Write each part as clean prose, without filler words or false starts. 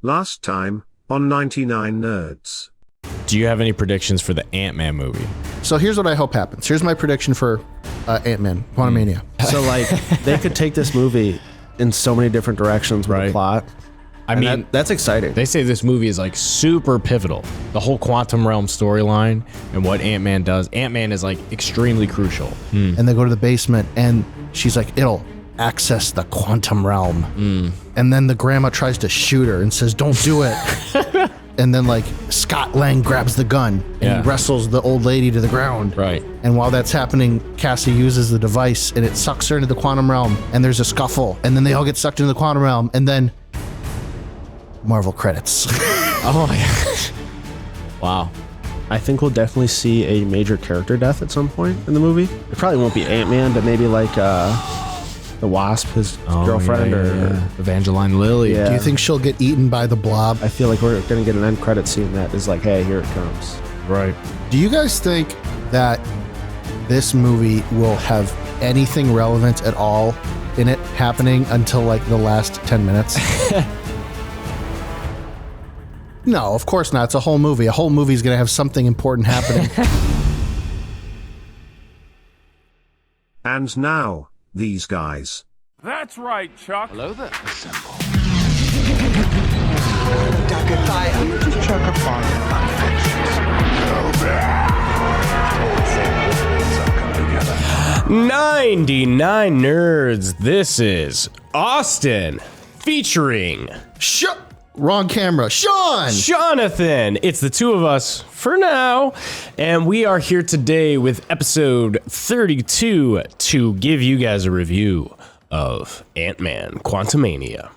Last time, on 99 Nerds. Do you have any predictions for the Ant-Man movie? So here's what I hope happens. Here's my prediction for Ant-Man, Quantumania. So like they could take this movie in so many different directions with the plot. I mean, that's exciting. They say this movie is like super pivotal. The whole quantum realm storyline and what Ant-Man does. Ant-Man is like extremely crucial. And they go to the basement and she's like, it'll access the quantum realm. And then the grandma tries to shoot her and says, don't do it. And then like Scott Lang grabs the gun and wrestles the old lady to the ground. Right. And while that's happening, Cassie uses the device and it sucks her into the quantum realm and there's a scuffle and then they all get sucked into the quantum realm and then Marvel credits. Oh my gosh. Wow. I think we'll definitely see a major character death at some point in the movie. It probably won't be Ant-Man, but maybe like the Wasp, his girlfriend, or Evangeline Lilly. Do you think she'll get eaten by the Blob? I feel like we're gonna get an end credit scene that is like, hey, here it comes. Right. Do you guys think that this movie will have anything relevant at all in it happening until like the last 10 minutes? No, of course not. It's a whole movie. A whole movie is going to have something important happening. And now, these guys. That's right, Chuck. Hello there. Just chuck a fire. 99 Nerds. This is Austin featuring Wrong camera. Sean! Jonathan. It's the two of us for now, and we are here today with episode 32 to give you guys a review of Ant-Man Quantumania.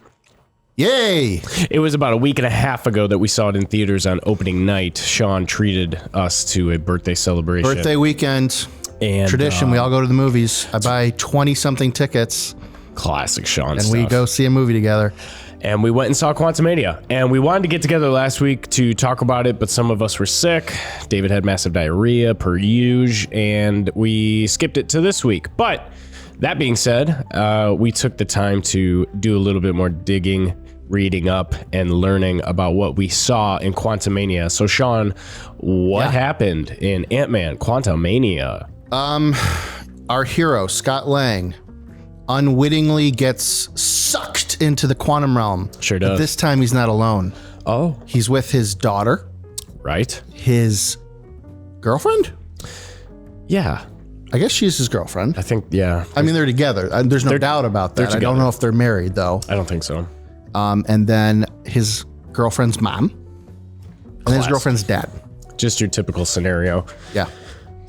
Yay! It was about a week and a half ago that we saw it in theaters on opening night. Sean treated us to a birthday celebration. Birthday weekend. And tradition, we all go to the movies. I buy 20-something tickets. Classic Sean and stuff. we go see a movie together. And we went and saw Quantumania. And we wanted to get together last week to talk about it, but some of us were sick. David had massive diarrhea, per usual, and we skipped it to this week. But that being said, we took the time to do a little bit more digging, reading up, and learning about what we saw in Quantumania. So, Sean, what happened in Ant-Man Quantumania? Our hero, Scott Lang, unwittingly gets sucked into the quantum realm. Sure does. But this time he's not alone. Oh. He's with his daughter. Right. His girlfriend? Yeah. I guess she's his girlfriend. I think, yeah. I mean, they're together. There's no doubt about that. I don't know if they're married, though. I don't think so. And then his girlfriend's mom. And then his girlfriend's dad. Just your typical scenario. Yeah.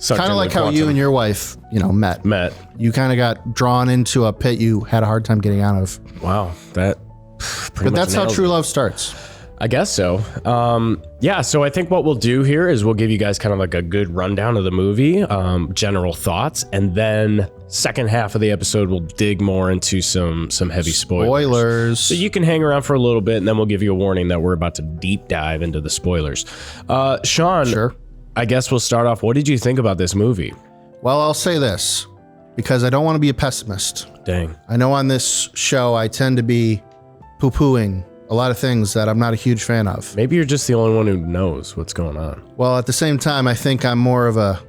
Kind of like how you and your wife, met. You kind of got drawn into a pit you had a hard time getting out of. Wow. But that's how true love starts. I guess so. So I think what we'll do here is we'll give you guys kind of like a good rundown of the movie, general thoughts, and then second half of the episode we'll dig more into some heavy spoilers. So you can hang around for a little bit, and then we'll give you a warning that we're about to deep dive into the spoilers. Sean, sure. I guess we'll start off. What did you think about this movie? Well, I'll say this, because I don't want to be a pessimist. Dang. I know on this show I tend to be poo-pooing a lot of things that I'm not a huge fan of. Maybe you're just the only one who knows what's going on. Well, at the same time, I think I'm more of a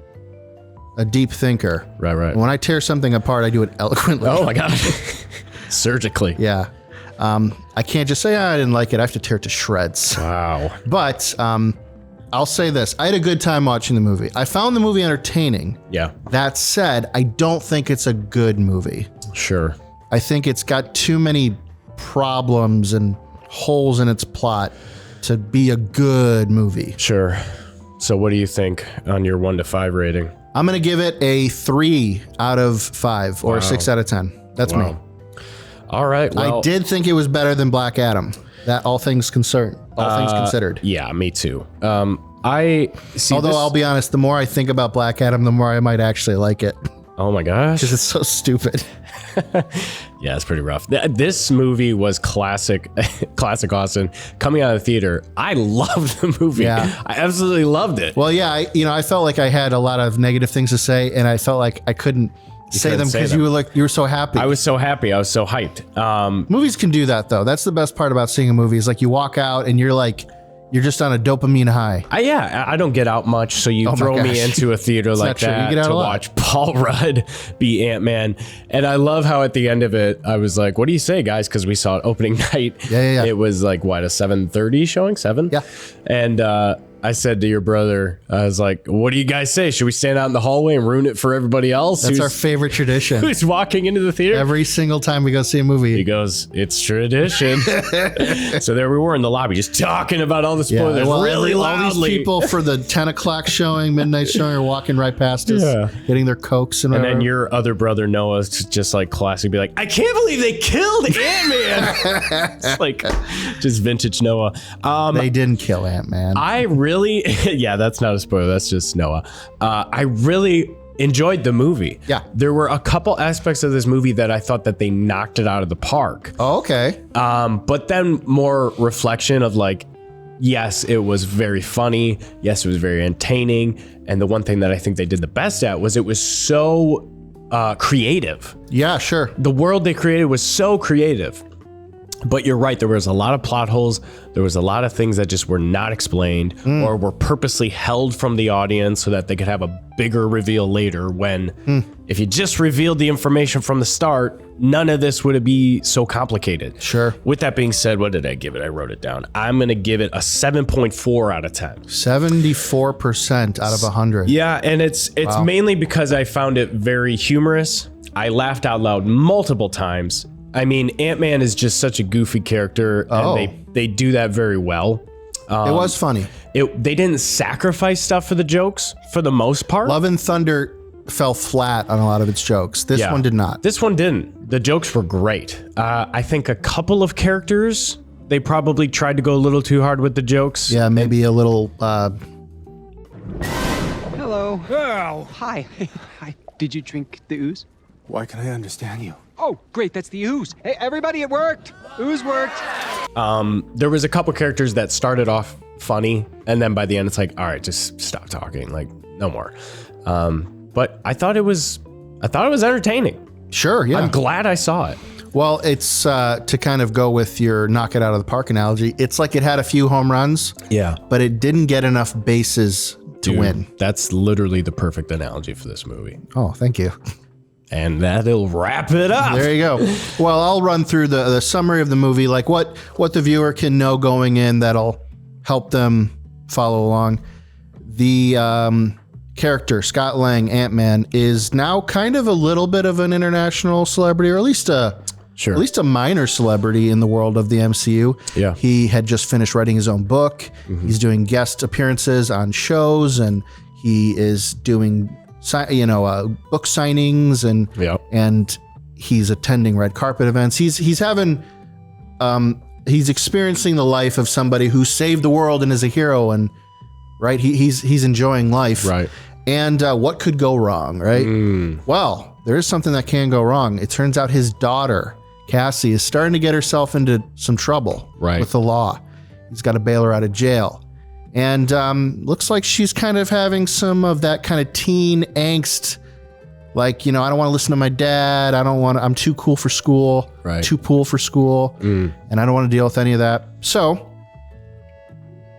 deep thinker. Right. And when I tear something apart, I do it eloquently. Oh my God. Surgically. Yeah. I can't just say, I didn't like it. I have to tear it to shreds. Wow. But I'll say this. I had a good time watching the movie. I found the movie entertaining. Yeah. That said, I don't think it's a good movie. Sure. I think it's got too many problems and holes in its plot to be a good movie. Sure. So what do you think on your 1 to 5 rating? I'm going to give it a 3 out of 5 or a 6 out of 10. That's me. All right. Well, I did think it was better than Black Adam. That all things considered. Yeah, me too. I see. Although I'll be honest, the more I think about Black Adam, the more I might actually like it. Oh my gosh. Because it's so stupid. Yeah, it's pretty rough. This movie was classic Austin. Coming out of the theater, I loved the movie. Yeah. I absolutely loved it. Well, yeah, I felt like I had a lot of negative things to say, and I felt like I couldn't say them say because them. you were so happy. I was so happy. I was so hyped. Movies can do that though. That's the best part about seeing a movie is like you walk out and you're just on a dopamine high. I don't get out much, so you Oh my throw me gosh. into a theater like not true. You that get out to a lot. watch Paul Rudd be Ant-Man. And I love how at the end of it, I was like, what do you say, guys? Because we saw it opening night. Yeah. It was like, what, a 7:30 showing? 7? Yeah. And I said to your brother, I was like, what do you guys say? Should we stand out in the hallway and ruin it for everybody else? That's our favorite tradition. Who's walking into the theater? Every single time we go see a He movie. goes, it's tradition. So there we were in the lobby just talking about all the spoilers really all loudly. these people for the 10 o'clock showing, midnight showing are walking right past us, getting their Cokes and And whatever. then your other brother Noah's just like classic, be like, I can't believe they killed Ant-Man. It's like just vintage Noah. They didn't kill Ant-Man. I really, yeah, that's not a spoiler. That's just Noah. I really enjoyed the movie. Yeah. There were a couple aspects of this movie that I thought that they knocked it out of the park. Oh, okay. But then more reflection of like, yes, it was very funny. Yes, it was very entertaining. And the one thing that I think they did the best at was it was so creative. Yeah, sure. The world they created was so creative. But you're right, there was a lot of plot holes. There was a lot of things that just were not explained or were purposely held from the audience so that they could have a bigger reveal later when if you just revealed the information from the start, none of this would be so complicated. Sure. With that being said, what did I give it? I wrote it down. I'm going to give it a 7.4 out of 10. 74% out of 100. Yeah, and it's mainly because I found it very humorous. I laughed out loud multiple times. I mean, Ant-Man is just such a goofy character, and they do that very well. It was funny. They didn't sacrifice stuff for the jokes for the most part. Love and Thunder fell flat on a lot of its jokes. This one did not. This one didn't. The jokes were great. I think a couple of characters, they probably tried to go a little too hard with the jokes. Yeah, maybe a little. Hello. Well, Hi. Hi. Did you drink the ooze? why can I understand you? Oh, great. That's the ooze. Hey, everybody, it worked. Ooze worked. There was a couple characters that started off funny, and then by the end, it's like, all right, just stop talking, like no more. But I thought it was entertaining. Sure, yeah. I'm glad I saw it. Well, it's to kind of go with your knock it out of the park analogy. It's like it had a few home runs, Yeah. but it didn't get enough bases to win. That's literally the perfect analogy for this movie. Oh, thank you. And that'll wrap it up. There you go. Well, I'll run through the summary of the movie, like what the viewer can know going in that'll help them follow along. The character, Scott Lang, Ant-Man, is now kind of a little bit of an international celebrity, or at least a minor celebrity in the world of the MCU. Yeah. He had just finished writing his own book. He's doing guest appearances on shows, and he is doing book signings and he's attending red carpet events. He's having he's experiencing the life of somebody who saved the world and is a hero, and right he's enjoying life. Right. And what could go wrong, right? Well, there is something that can go wrong. It turns out his daughter, Cassie, is starting to get herself into some trouble with the law. He's got to bail her out of jail. And looks like she's kind of having some of that kind of teen angst. Like, I don't want to listen to my dad. I'm too cool for school. Right. Too cool for school. And I don't want to deal with any of that. So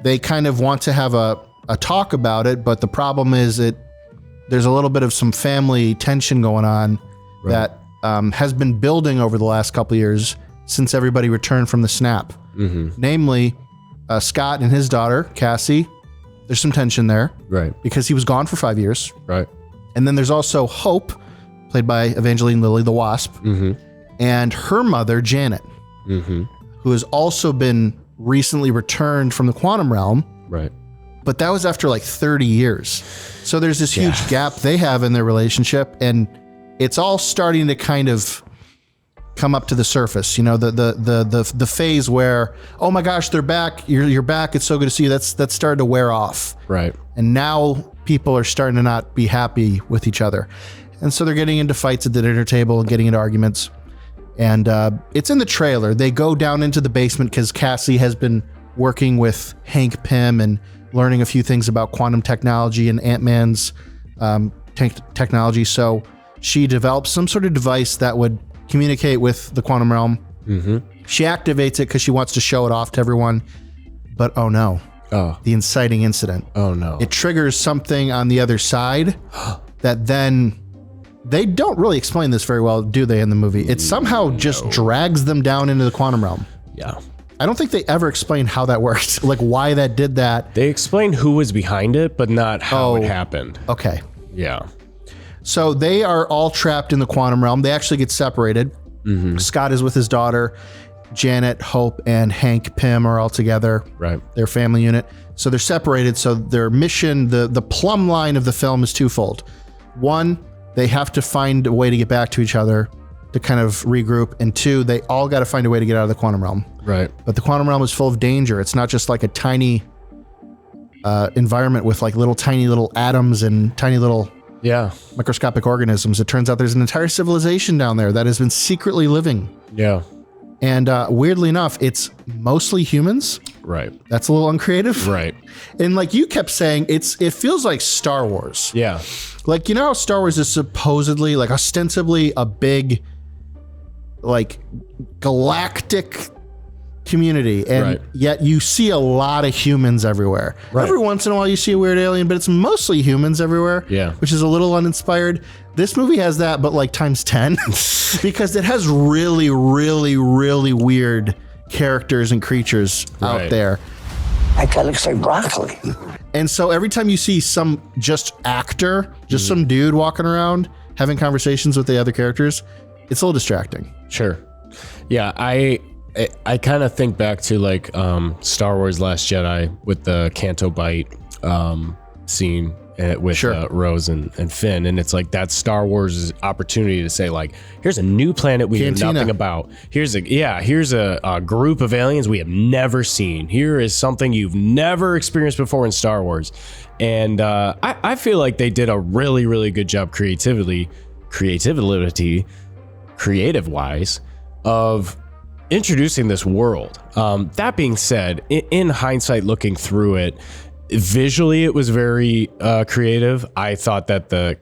they kind of want to have a talk about it. But the problem is there's a little bit of some family tension going on that has been building over the last couple of years since everybody returned from the snap. Namely, Scott and his daughter, Cassie, there's some tension there. Right. Because he was gone for 5 years. Right. And then there's also Hope, played by Evangeline Lilly, the Wasp, and her mother, Janet, who has also been recently returned from the quantum realm. Right. But that was after like 30 years. So there's this huge gap they have in their relationship, and it's all starting to kind of come up to the surface. The phase where, oh my gosh, they're back. You're back. It's so good to see you. That's started to wear off. Right. And now people are starting to not be happy with each other. And so they're getting into fights at the dinner table and getting into arguments. And it's in the trailer. They go down into the basement because Cassie has been working with Hank Pym and learning a few things about quantum technology and Ant-Man's technology. So She develops some sort of device that would communicate with the quantum realm. She activates it because she wants to show it off to everyone. But oh no. The inciting incident. Oh no. It triggers something on the other side that then they don't really explain this very well, do they, in the movie? It somehow just drags them down into the quantum realm. Yeah. I don't think they ever explain how that worked, like why that did that. They explain who was behind it, but not how it happened. Okay. Yeah. So they are all trapped in the quantum realm. They actually get separated. Scott is with his daughter. Janet, Hope, and Hank Pym are all together. Right. Their family unit. So they're separated. So their mission, the plumb line of the film is twofold. One, they have to find a way to get back to each other to kind of regroup. And two, they all got to find a way to get out of the quantum realm. Right. But the quantum realm is full of danger. It's not just like a tiny environment with like tiny little atoms and tiny little microscopic organisms. It turns out there's an entire civilization down there that has been secretly living. Yeah. And weirdly enough, it's mostly humans. Right. That's a little uncreative. Right. And like you kept saying, it feels like Star Wars. Yeah. Like, you know how Star Wars is supposedly, like ostensibly a big, like galactic community, and yet you see a lot of humans everywhere. Right. Every once in a while you see a weird alien, but it's mostly humans everywhere. Yeah. Which is a little uninspired. This movie has that, but like times 10, because it has really, really, really weird characters and creatures out there. That guy looks like broccoli. And so every time you see some actor, some dude walking around having conversations with the other characters, it's a little distracting. Sure. Yeah, I kind of think back to like Star Wars Last Jedi with the Canto Bight scene with Rose and Finn, and it's like that's Star Wars' opportunity to say like, here's a new planet we know nothing about. Here's a group of aliens we have never seen. Here is something you've never experienced before in Star Wars, and I feel like they did a really, really good job creative-wise of introducing this world. That being said, in hindsight, looking through it, visually it was very creative. I thought the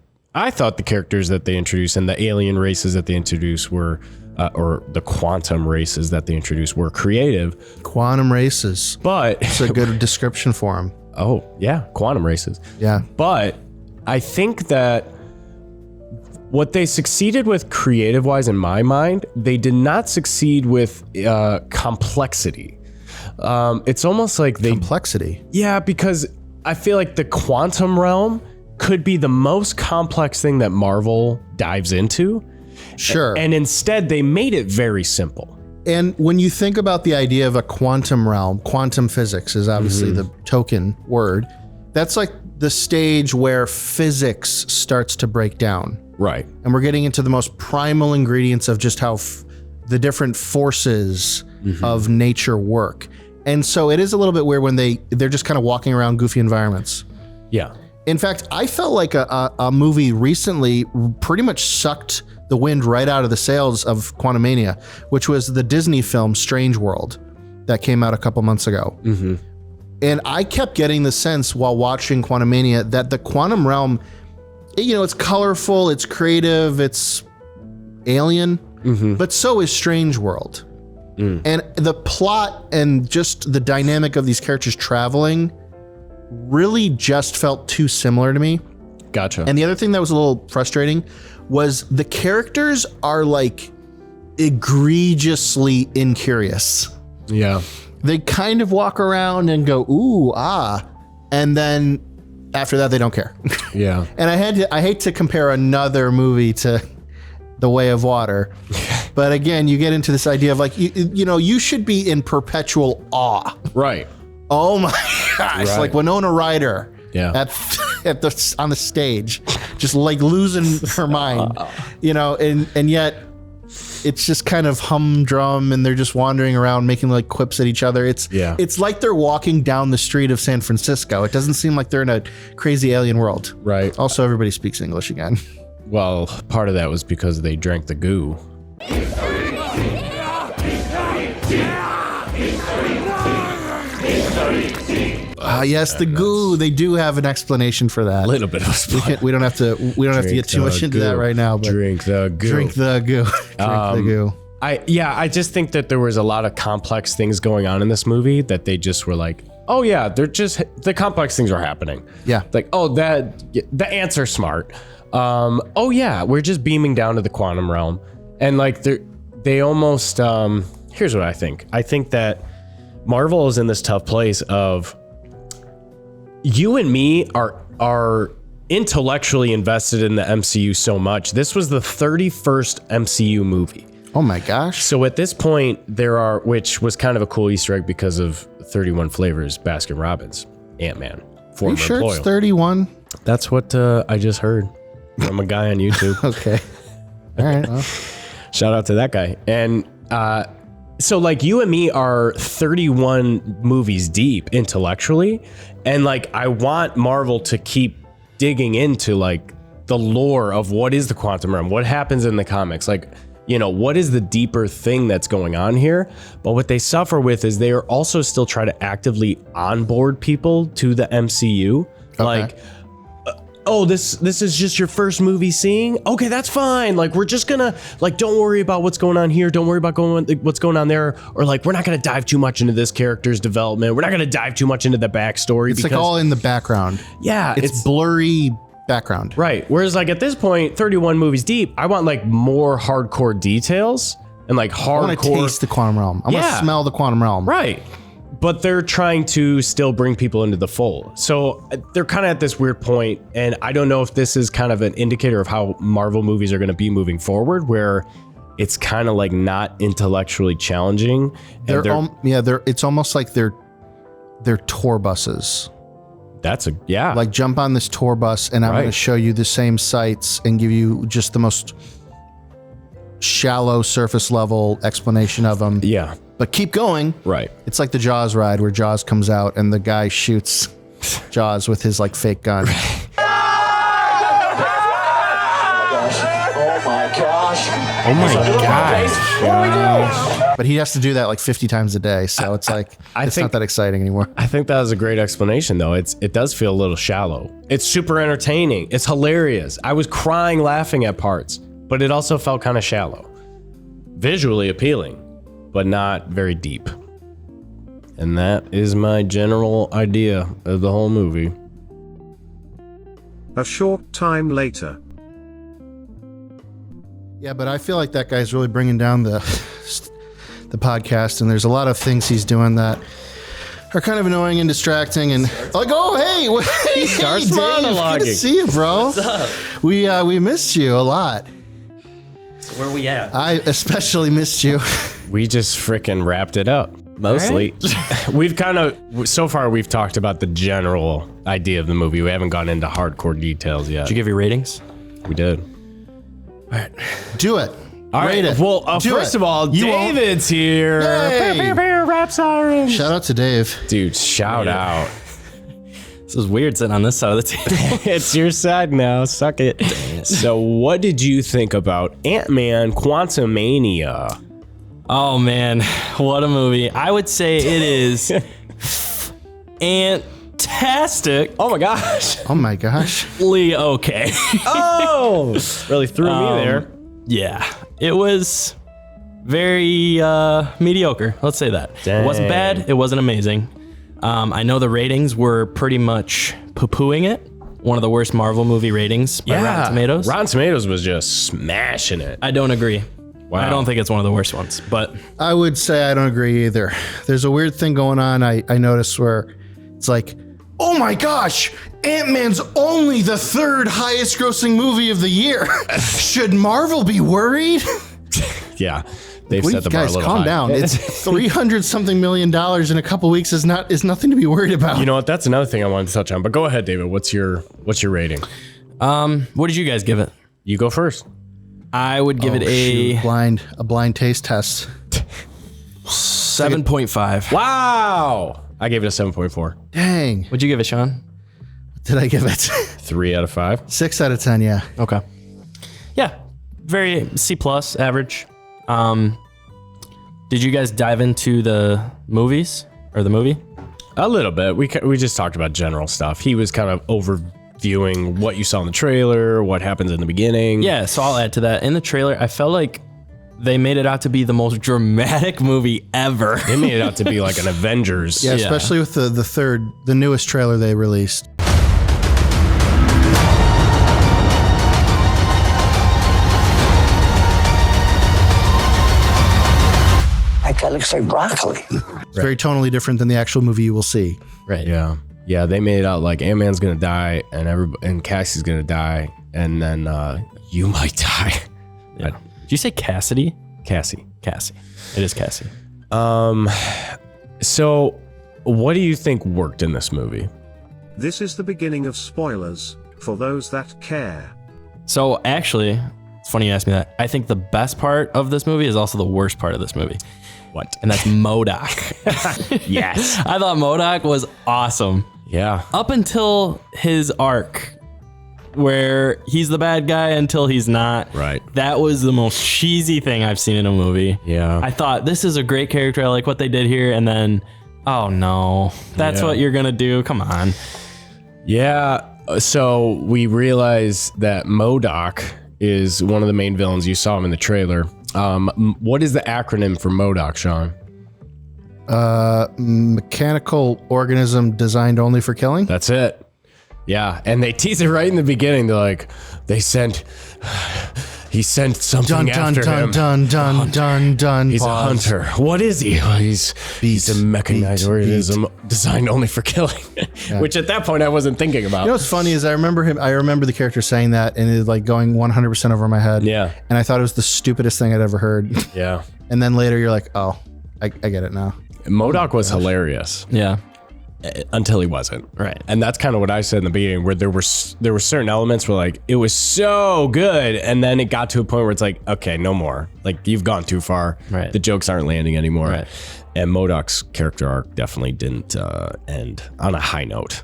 characters that they introduced and the alien races that they introduced were, or the quantum races that they introduced were creative. Quantum races. But it's a good description for them. Oh yeah, quantum races. Yeah. But I think that what they succeeded with creative-wise, in my mind, they did not succeed with complexity. It's almost like complexity. Yeah, because I feel like the quantum realm could be the most complex thing that Marvel dives into. Sure. And instead, they made it very simple. And when you think about the idea of a quantum realm, quantum physics is obviously the token word. That's like the stage where physics starts to break down. Right. And we're getting into the most primal ingredients of just how the different forces of nature work. And so it is a little bit weird when they're just kind of walking around goofy environments. Yeah. In fact, I felt like a movie recently pretty much sucked the wind right out of the sails of Quantumania, which was the Disney film Strange World that came out a couple months ago. And I kept getting the sense while watching Quantumania that the quantum realm, it's colorful, it's creative, it's alien, but so is Strange World. And the plot and just the dynamic of these characters traveling really just felt too similar to me. Gotcha. And the other thing that was a little frustrating was the characters are like egregiously incurious. Yeah. They kind of walk around and go, ooh, ah. And then after that, they don't care. Yeah. And I hate to compare another movie to The Way of Water. But again, you get into this idea of like, you should be in perpetual awe. Right. Oh my gosh. Right. Like Winona Ryder on the stage, just like losing her mind, and yet it's just kind of humdrum and they're just wandering around making like quips at each other. It's like they're walking down the street of San Francisco. It doesn't seem like they're in a crazy alien world. Right. Also, everybody speaks English again. Well, part of that was because they drank the goo. Yes, the goo. They do have an explanation for that. A little bit of a spoiler. We don't have to get too much into that right now. But drink the goo. Drink the goo. Drink the goo. I just think that there was a lot of complex things going on in this movie that they just were like, oh yeah, the complex things are happening. Yeah. Like, oh, the ants are smart. Oh yeah, we're just beaming down to the quantum realm. And like they almost, here's what I think. I think that Marvel is in this tough place of you and me are intellectually invested in the MCU so much. This was the 31st MCU movie. Oh my gosh. So at this point, which was kind of a cool Easter egg because of 31 Flavors, Baskin Robbins, Ant-Man, former Are you sure employee. it's 31? That's what I just heard from a guy on YouTube. Okay. All right. Well. Shout out to that guy. And so like you and me are 31 movies deep intellectually. And like I want Marvel to keep digging into like the lore of what is the quantum realm, what happens in the comics, like, you know, what is the deeper thing that's going on here? But what they suffer with is they are also still trying to actively onboard people to the MCU. Okay. Like, oh, this is just your first movie seeing? Okay, that's fine. Like, we're just gonna, like, don't worry about what's going on here. Don't worry about what's going on there. Or like, we're not gonna dive too much into this character's development. We're not gonna dive too much into the backstory. It's like all in the background. Yeah. It's blurry background. Right. Whereas like at this point, 31 movies deep, I want like more hardcore details and like hardcore. I want to taste the quantum realm. I want to smell the quantum realm. Right. But they're trying to still bring people into the fold. So they're kind of at this weird point, and I don't know if this is kind of an indicator of how Marvel movies are going to be moving forward, where it's kind of like not intellectually challenging. It's almost like they're tour buses. Like jump on this tour bus and I'm going to show you the same sites and give you just the most shallow surface level explanation of them. Yeah. But keep going. Right. It's like the Jaws ride where Jaws comes out and the guy shoots Jaws with his like fake gun. Oh my gosh. But he has to do that like 50 times a day. So it's like, it's not that exciting anymore. I think that was a great explanation though. It does feel a little shallow. It's super entertaining. It's hilarious. I was crying laughing at parts, but it also felt kind of shallow. Visually appealing, but not very deep. And that is my general idea of the whole movie. A short time later. Yeah, but I feel like that guy's really bringing down the podcast, and there's a lot of things he's doing that are kind of annoying and distracting, and like, oh, hey, He starts monologuing. Good to see you, bro. What's up? We missed you a lot. So where we at? I especially missed you. We just freaking wrapped it up. Mostly. We've kind of, so far we've talked about the general idea of the movie. We haven't gone into hardcore details yet. Did you give your ratings? We did. All right. Do it. All right. Well, first of all, David's here. Yay. Rap siren. Shout out to Dave. Dude, shout out. This is weird sitting on this side of the table. It's your side now. Suck it. Dang it. So what did you think about Ant-Man Quantumania? Oh man, what a movie. I would say it is fantastic. Oh my gosh. Oh my gosh. Okay. Oh, really threw me there. Yeah, it was very mediocre. Let's say that. Dang. It wasn't bad. It wasn't amazing. I know the ratings were pretty much poo-pooing it. One of the worst Marvel movie ratings by Rotten Tomatoes. Rotten Tomatoes was just smashing it. I don't agree. Wow. I don't think it's one of the worst ones, but I would say I don't agree either. There's a weird thing going on I noticed where it's like, oh my gosh, Ant-Man's only the third highest grossing movie of the year. Should Marvel be worried? Yeah. They've set the bar a little calm high. down. It's $300-something million in a couple weeks is nothing to be worried about. You know what? That's another thing I wanted to touch on. But go ahead, David. What's your rating? what did you guys give it? You go first. I would give it a blind taste test. 7.5. Wow. I gave it a 7.4. Dang. What'd you give it, Sean? Did I give it? 3 out of 5. 6 out of 10, yeah. Okay. Yeah, very C+ average. Did you guys dive into the movies or the movie? A little bit. We just talked about general stuff. He was kind of overviewing what you saw in the trailer, what happens in the beginning. Yeah, so I'll add to that. In the trailer, I felt like they made it out to be the most dramatic movie ever. They made it out to be like an Avengers. Yeah, especially with the newest trailer they released. That looks like broccoli. It's very tonally different than the actual movie you will see. Right. Yeah. Yeah, they made it out like Ant-Man's gonna die and Cassie's gonna die, and then you might die. Yeah. Did you say Cassidy? Cassie. Cassie. It is Cassie. So what do you think worked in this movie? This is the beginning of spoilers, for those that care. So actually, it's funny you asked me that. I think the best part of this movie is also the worst part of this movie. What? And that's MODOK. Yes. I thought MODOK was awesome. Yeah. Up until his arc, where he's the bad guy until he's not. Right. That was the most cheesy thing I've seen in a movie. Yeah. I thought, this is a great character. I like what they did here. And then, oh no, that's what you're going to do. Come on. Yeah. So we realize that MODOK is one of the main villains. You saw him in the trailer. What is the acronym for MODOK, Sean? Mechanical organism designed only for killing. That's it. Yeah, and they tease it right in the beginning. They're like, he sent something after him. Dun. He's Pause. a hunter. What is he? Well, he's a mechanized organism designed only for killing. Which at that point I wasn't thinking about. You know what's funny is I remember the character saying that and it like going 100% over my head. Yeah. And I thought it was the stupidest thing I'd ever heard. Yeah. And then later you're like, oh, I get it now. MODOK was hilarious. Yeah. Until he wasn't. Right. And that's kind of what I said in the beginning, where there were certain elements where like it was so good, and then it got to a point where it's like, okay, no more. Like you've gone too far. Right. The jokes aren't landing anymore. Right. And MODOK's character arc definitely didn't end on a high note.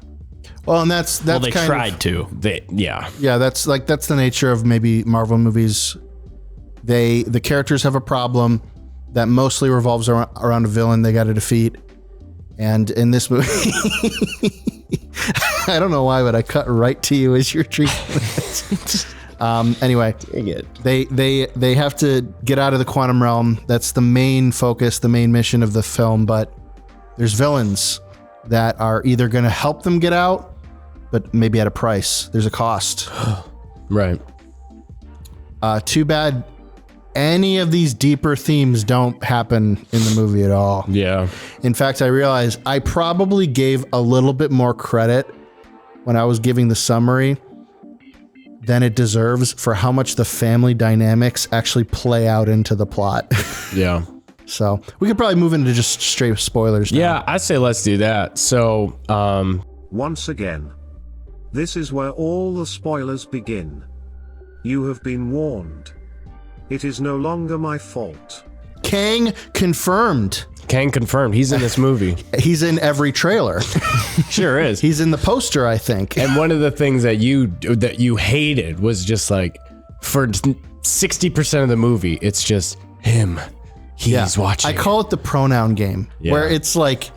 Well, and that's Well, they kind tried of, to. Yeah, that's the nature of maybe Marvel movies. The characters have a problem that mostly revolves around a villain they got to defeat. And in this movie, I don't know why, but I cut right to you as your treatment. Anyway, they have to get out of the quantum realm. That's the main focus, the main mission of the film. But there's villains that are either going to help them get out, but maybe at a price. There's a cost. Right. Too bad any of these deeper themes don't happen in the movie at all. Yeah. In fact, I realized I probably gave a little bit more credit when I was giving the summary than it deserves for how much the family dynamics actually play out into the plot. Yeah. So we could probably move into just straight spoilers now. Yeah, I say let's do that. So, Once again, this is where all the spoilers begin. You have been warned. It is no longer my fault. Kang confirmed. Kang confirmed. He's in this movie. He's in every trailer. Sure is. He's in the poster, I think. And one of the things that you hated was just like, for 60% of the movie, it's just him. He's watching. I call it the pronoun game, where it's like,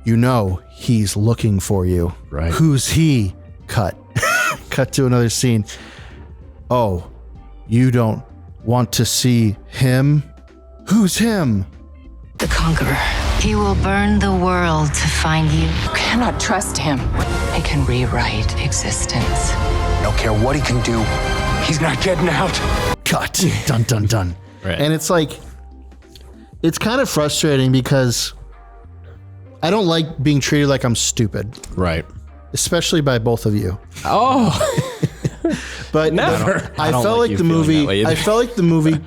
you know, he's looking for you. Right. Who's he? Cut. Cut to another scene. Oh, you don't want to see him? Who's him? The Conqueror. He will burn the world to find you. You cannot trust him. He can rewrite existence. I don't care what he can do. He's not getting out. Cut. Dun, dun, dun. Right. And it's like, it's kind of frustrating because I don't like being treated like I'm stupid, Right. especially by both of you. Oh. But Never. I don't felt like like you the feeling movie. that way either. I felt like the movie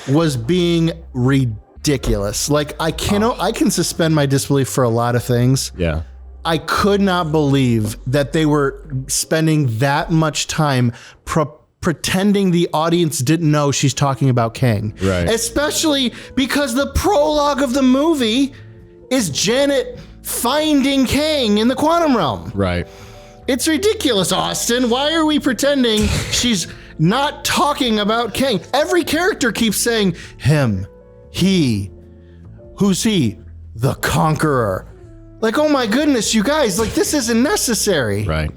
was being ridiculous. Like I can suspend my disbelief for a lot of things. Yeah. I could not believe that they were spending that much time pretending the audience didn't know she's talking about Kang. Right. Especially because the prologue of the movie is Janet finding Kang in the quantum realm. Right. It's ridiculous, Austin. Why are we pretending she's not talking about Kang? Every character keeps saying him, he, who's he? the Conqueror. Like, oh my goodness, you guys, like, this isn't necessary. Right.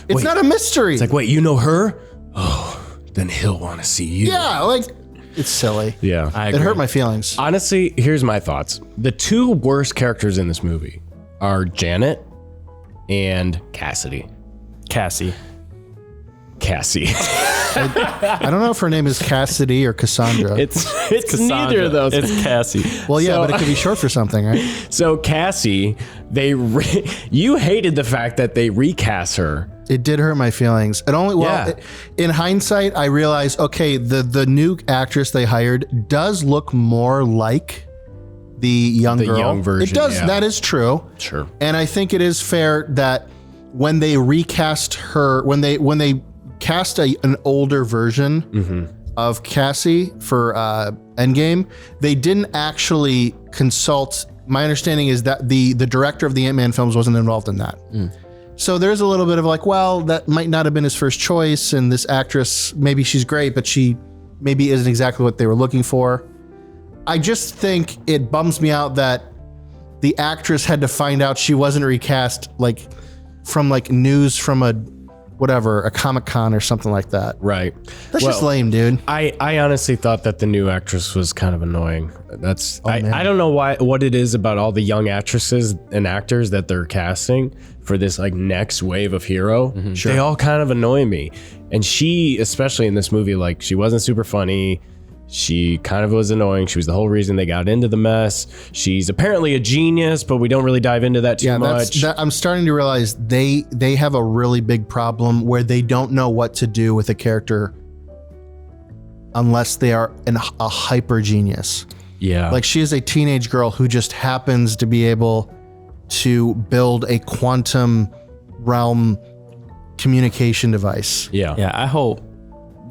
It's not a mystery. It's like, wait, you know her? Oh, then he'll want to see you. Yeah, like, it's silly. Yeah. I It agree. hurt my feelings. Honestly, here's my thoughts. The two worst characters in this movie are Janet and Cassidy. Cassie. I don't know if her name is Cassidy or Cassandra. It's Cassandra. neither of those. It's Cassie. well, yeah, so- but it could be short for something, right? So Cassie, you hated the fact that they recast her. It did hurt my feelings. It only in hindsight, I realized, okay, the new actress they hired does look more like the young girl. young version, It does. yeah. That is true. Sure. And I think it is fair that when they recast her, when they cast an older version of Cassie for Endgame, they didn't actually consult. My understanding is that the director of the Ant-Man films wasn't involved in that. So there's a little bit of like, well, that might not have been his first choice, and this actress, maybe she's great, but she maybe isn't exactly what they were looking for. I just think it bums me out that the actress had to find out she wasn't recast, like from like news from a Comic-Con or something like that. Right. That's just lame, dude. I honestly thought that the new actress was kind of annoying. man. I don't know what it is about all the young actresses and actors that they're casting for this like next wave of hero. They all kind of annoy me. And she, especially in this movie, like she wasn't super funny. She kind of was annoying. She was the whole reason they got into the mess. She's apparently a genius, but we don't really dive into that too much. I'm starting to realize they have a really big problem where they don't know what to do with a character unless they are a hyper genius. Yeah. Like she is a teenage girl who just happens to be able to build a quantum realm communication device. Yeah. Yeah, I hope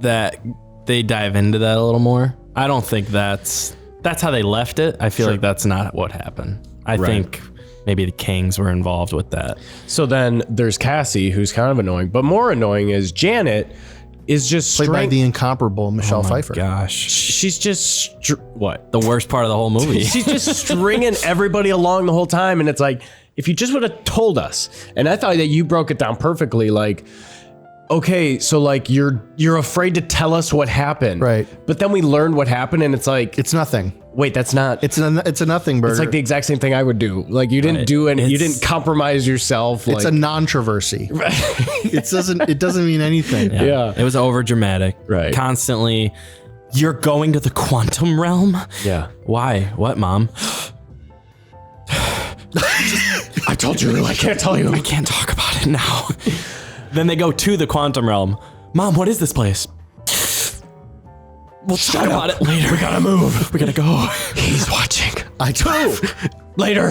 that they dive into that a little more. I don't think that's how they left it. I feel like that's not what happened. I think maybe the Kings were involved with that. So then there's Cassie, who's kind of annoying, but more annoying is Janet is just Played by the incomparable Michelle Pfeiffer. Gosh, she's just what? the worst part of the whole movie. She's just stringing everybody along the whole time, and it's like, if you just would have told us. And I thought that you broke it down perfectly, like, okay, so like you're afraid to tell us what happened, right? But then we learned what happened, and it's like, it's nothing. Wait, that's not. It's a nothing burger. It's like the exact same thing I would do. Like you didn't do it. You didn't compromise yourself. It's like, a non-traversy. It doesn't mean anything. Yeah. It was over dramatic. Right. Constantly, you're going to the quantum realm? Yeah. Why? What, Mom? I told you. I can't tell you. I can't talk about it now. Then they go to the quantum realm. Mom, what is this place? We'll talk about it later. We gotta move. We gotta go. He's watching. I don't. Later.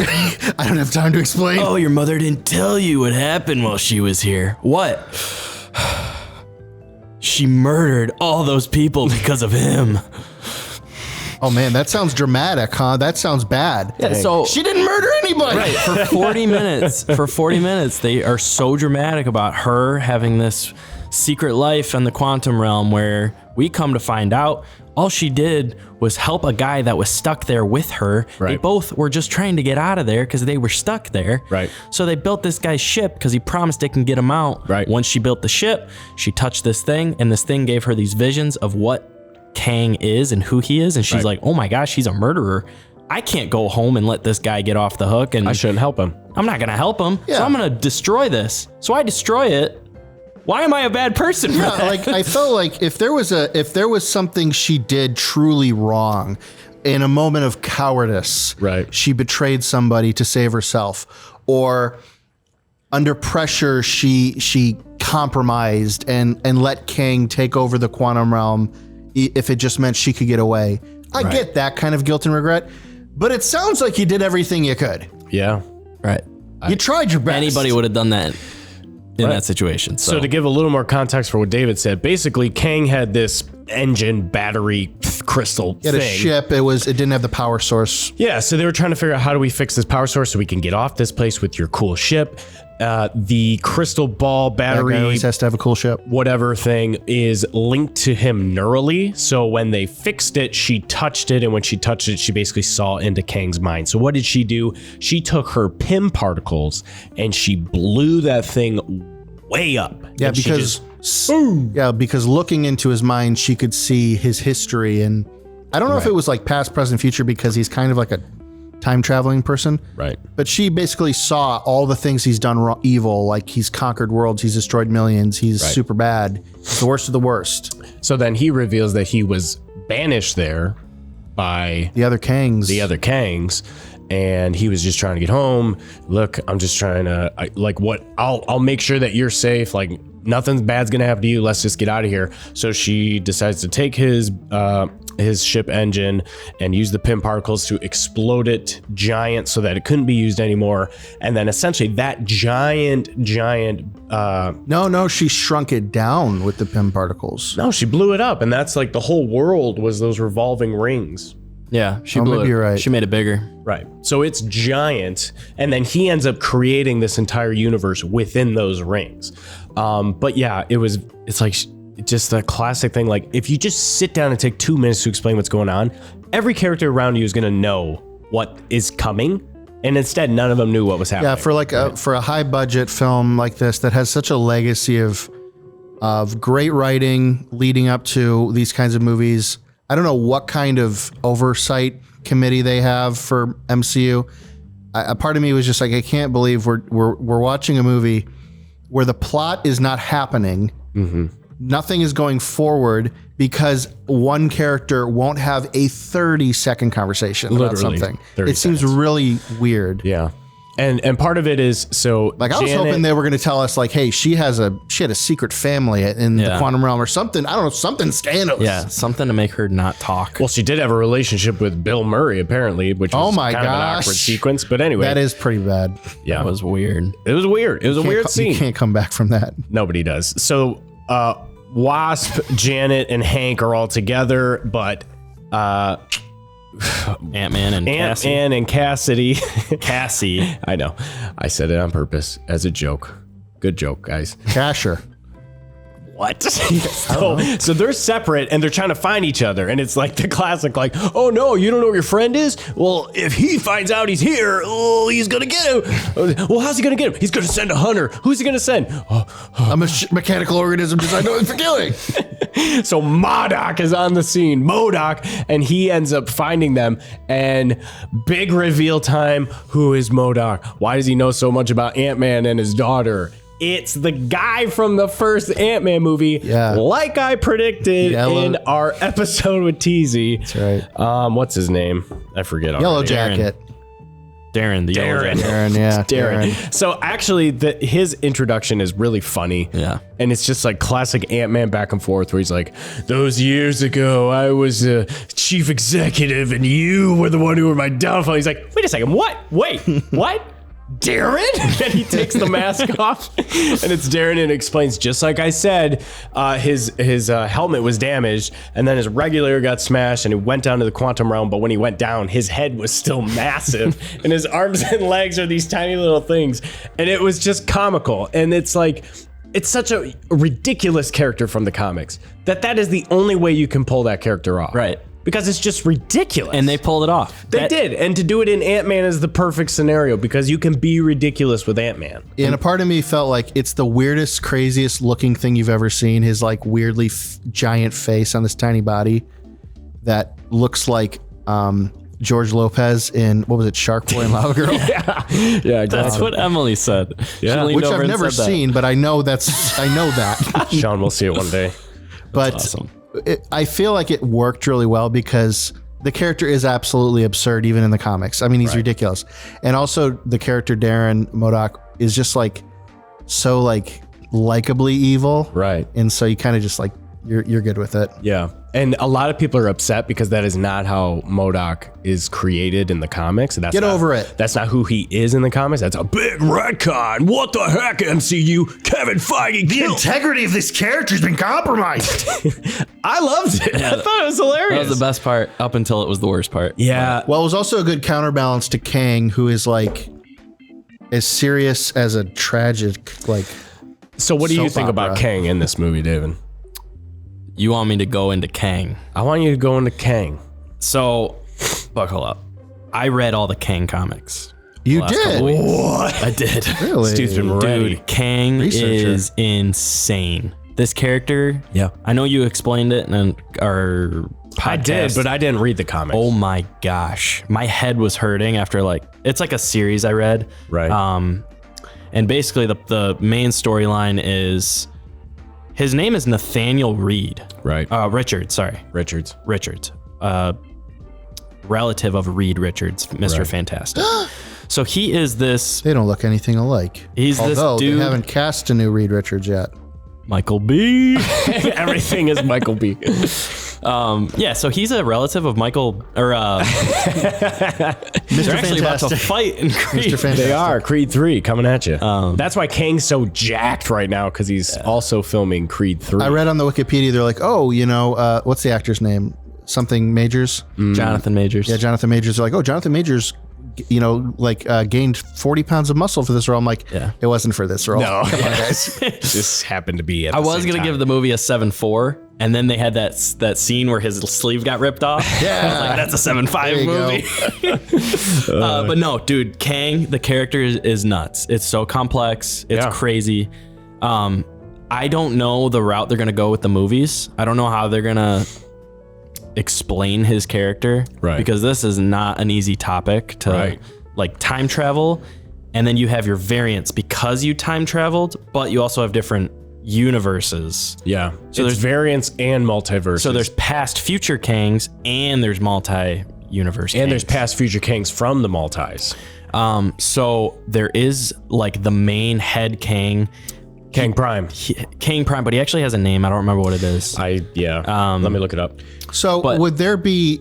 I don't have time to explain. Oh, your mother didn't tell you what happened while she was here. What? She murdered all those people because of him. Oh man, that sounds dramatic, huh? That sounds bad. Yeah, so she didn't murder anybody. Right, for 40 minutes, they are so dramatic about her having this secret life in the quantum realm where we come to find out all she did was help a guy that was stuck there with her. Right. They both were just trying to get out of there because they were stuck there. Right. So they built this guy's ship because he promised it can get him out. Right. Once she built the ship, she touched this thing, and this thing gave her these visions of what Kang is and who he is. And she's like, oh my gosh, he's a murderer. I can't go home and let this guy get off the hook. And I shouldn't help him. I'm not going to help him. Yeah. So I'm going to destroy this. So I destroy it. Why am I a bad person for that? Like I felt like if there was something she did truly wrong in a moment of cowardice, right? She betrayed somebody to save herself, or under pressure she compromised and let Kang take over the quantum realm if it just meant she could get away. I get that kind of guilt and regret, but it sounds like you did everything you could. Yeah. Right. You tried your best. Anybody would have done that in that situation. So to give a little more context for what David said, basically Kang had this engine battery crystal It had thing. a ship. It didn't have the power source. Yeah, so they were trying to figure out how do we fix this power source so we can get off this place with your cool ship. The crystal ball That guy battery, always has to have a cool ship. whatever thing, is linked to him neurally. So when they fixed it, she touched it, and when she touched it, she basically saw into Kang's mind. So what did she do? She took her Pym particles and she blew that thing way up. Yeah, And she because just- because looking into his mind, she could see his history, and I don't know if it was like past, present, future, because he's kind of like a time traveling person. Right. But she basically saw all the things he's done evil, like he's conquered worlds, he's destroyed millions, he's super bad, he's the worst of the worst. So then he reveals that he was banished there by The other Kangs, and he was just trying to get home. Look, I'm just trying to I'll make sure that you're safe. Like nothing bad's gonna happen to you. Let's just get out of here. So she decides to take his ship engine and use the Pym particles to explode it giant so that it couldn't be used anymore. And then essentially that giant No, she shrunk it down with the Pym particles. no, she blew it up, and that's like the whole world was those revolving rings. Yeah, she Oh, blew maybe it. you're right. She made it bigger. Right. So it's giant, and then he ends up creating this entire universe within those rings. But yeah, it's like just a classic thing. Like if you just sit down and take 2 minutes to explain what's going on, every character around you is going to know what is coming. And instead, none of them knew what was happening. Yeah, for like for a high budget film like this that has such a legacy of great writing leading up to these kinds of movies. I don't know what kind of oversight committee they have for MCU. A part of me was just like, I can't believe we're watching a movie where the plot is not happening. Mm-hmm. Nothing is going forward because one character won't have a 30-second conversation about Literally something. 30 It seems seconds. really weird. Yeah. And part of it is, so Like I was hoping they were going to tell us like, hey, she had a secret family in the quantum realm or something. I don't know, something scandalous. Yeah, something to make her not talk. Well, she did have a relationship with Bill Murray, apparently, which was Oh my kind of an gosh. awkward sequence. But anyway, That is pretty bad. yeah, That was weird. it was weird. It was a weird You scene. can't come back from that. Nobody does. So Wasp, Janet, and Hank are all together, but Ant-Man and Cassie. Ant-Man and Cassidy. Cassie. I know. I said it on purpose as a joke. Good joke, guys. Casher. What? so they're separate and they're trying to find each other, and it's like the classic, like, oh no, you don't know where your friend is? Well, if he finds out he's here, oh, he's gonna get him. Well, how's he gonna get him? He's gonna send a hunter. Who's he gonna send? I'm a mechanical organism designed for killing. So MODOK is on the scene, MODOK, and he ends up finding them, and big reveal time. Who is MODOK? Why does he know so much about Ant-Man and his daughter? It's the guy from the first Ant-Man movie, like I predicted in our episode with Teasy. That's right. What's his name? I forget. Yellow already. Jacket. Darren, the yellow jacket. Darren, yeah. Darren. So actually, his introduction is really funny. Yeah. And it's just like classic Ant-Man back and forth where he's like, those years ago, I was a chief executive and you were the one who were my downfall. He's like, wait a second, what? Wait, what? Darren? And he takes the mask off, and it's Darren, and explains, just like I said, his helmet was damaged, and then his regulator got smashed, and he went down to the quantum realm, but when he went down, his head was still massive, and his arms and legs are these tiny little things, and it was just comical, and it's like, it's such a ridiculous character from the comics, that is the only way you can pull that character off. Right. Because it's just ridiculous. And they pulled it off. They did. And to do it in Ant-Man is the perfect scenario because you can be ridiculous with Ant-Man. And a part of me felt like it's the weirdest, craziest looking thing you've ever seen. His like weirdly giant face on this tiny body that looks like George Lopez in, what was it, Shark Boy and Lava Girl? Yeah, exactly. That's what Emily said. Yeah. Which I've never seen, but I know that. Sean will see it one day. But awesome. I feel like it worked really well because the character is absolutely absurd, even in the comics. I mean, he's ridiculous. And also the character Darren MODOK is just like so like likably evil. Right. And so you kind of just like, you're good with it. Yeah. And a lot of people are upset because that is not how MODOK is created in the comics. That's Get not, over it. That's not who he is in the comics. That's a big retcon. What the heck, MCU? Kevin Feige The killed. integrity of this character's been compromised. I loved it. I thought it was hilarious. That was the best part up until it was the worst part. Yeah. Well, it was also a good counterbalance to Kang, who is like as serious as a tragic, like. So what do you soap think about opera. Kang in this movie, David? You want me to go into Kang? I want you to go into Kang. So, buckle up. I read all the Kang comics. You last did? couple weeks. I did. Really? This dude's been ready. Dude, Kang Researcher. is insane. This character, Yeah. I know you explained it in our podcast. I did, but I didn't read the comics. Oh my gosh. My head was hurting after it's like a series I read. Right. And basically the main storyline is his name is Nathaniel Reed. Right. Richards. Richards. Relative of Reed Richards, Mr. Right. Fantastic. So he is this They don't look anything alike. He's this Although dude- they haven't cast a new Reed Richards yet. Michael B. Everything is Michael B. Yeah, so he's a relative of Michael, or Mr. they're actually about to Fantastic. fight in Creed. Mr. Fantastic. They are. Creed 3 coming at you. That's why Kang's so jacked right now, because he's also filming Creed 3. I read on the Wikipedia, they're like, oh, what's the actor's name? Something Majors? Jonathan Majors. Yeah, Jonathan Majors. They're like, oh, Jonathan Majors, gained 40 pounds of muscle for this role. I'm like, Yeah. it wasn't for this role. No. Come on, guys. Just happened to be at I the was same gonna time. give the movie a 7.4, and then they had that scene where his sleeve got ripped off. Yeah. I was like, that's a 7.5 There you movie. But no, dude, Kang, the character is nuts. It's so complex. It's Yeah. crazy. I don't know the route they're gonna go with the movies. I don't know how they're gonna explain his character, Right. Because this is not an easy topic to Right. like time travel, and then you have your variants because you time traveled, but you also have different universes. Yeah. So there's- there's variants and multiverses. So there's past future Kangs and there's multi-universe and there's Kangs. past future Kangs from the multis. So there is like the main head Kang, Kang Prime. Kang Prime, but he actually has a name. I don't remember what it is. Let me look it up. So But- would there be,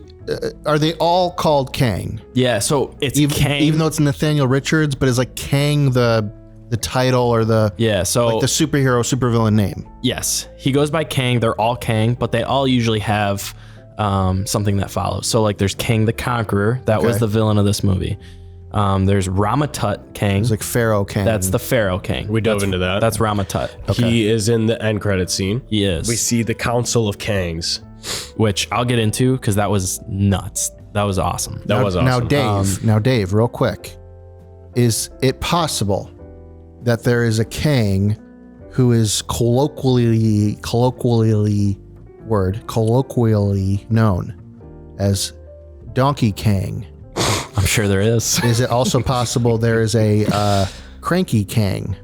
are they all called Kang? Yeah, so it's Kang. Even though it's Nathaniel Richards, but is like Kang the title or the so like the supervillain name? yes, he goes by Kang. They're all Kang, but they all usually have something that follows. So like there's Kang the Conqueror. That was Okay. the villain of this movie. There's Ramatut Kang. It's like Pharaoh Kang. That's the Pharaoh Kang. We dove into that. That's Ramatut. He is in the end credit scene. He is. We see the Council of Kangs. Which I'll get into because that was nuts. That was awesome. That was awesome. Now Dave, real quick, is it possible that there is a Kang who is colloquially known as Donkey Kang? I'm sure there is. Is it also possible there is a Cranky Kang?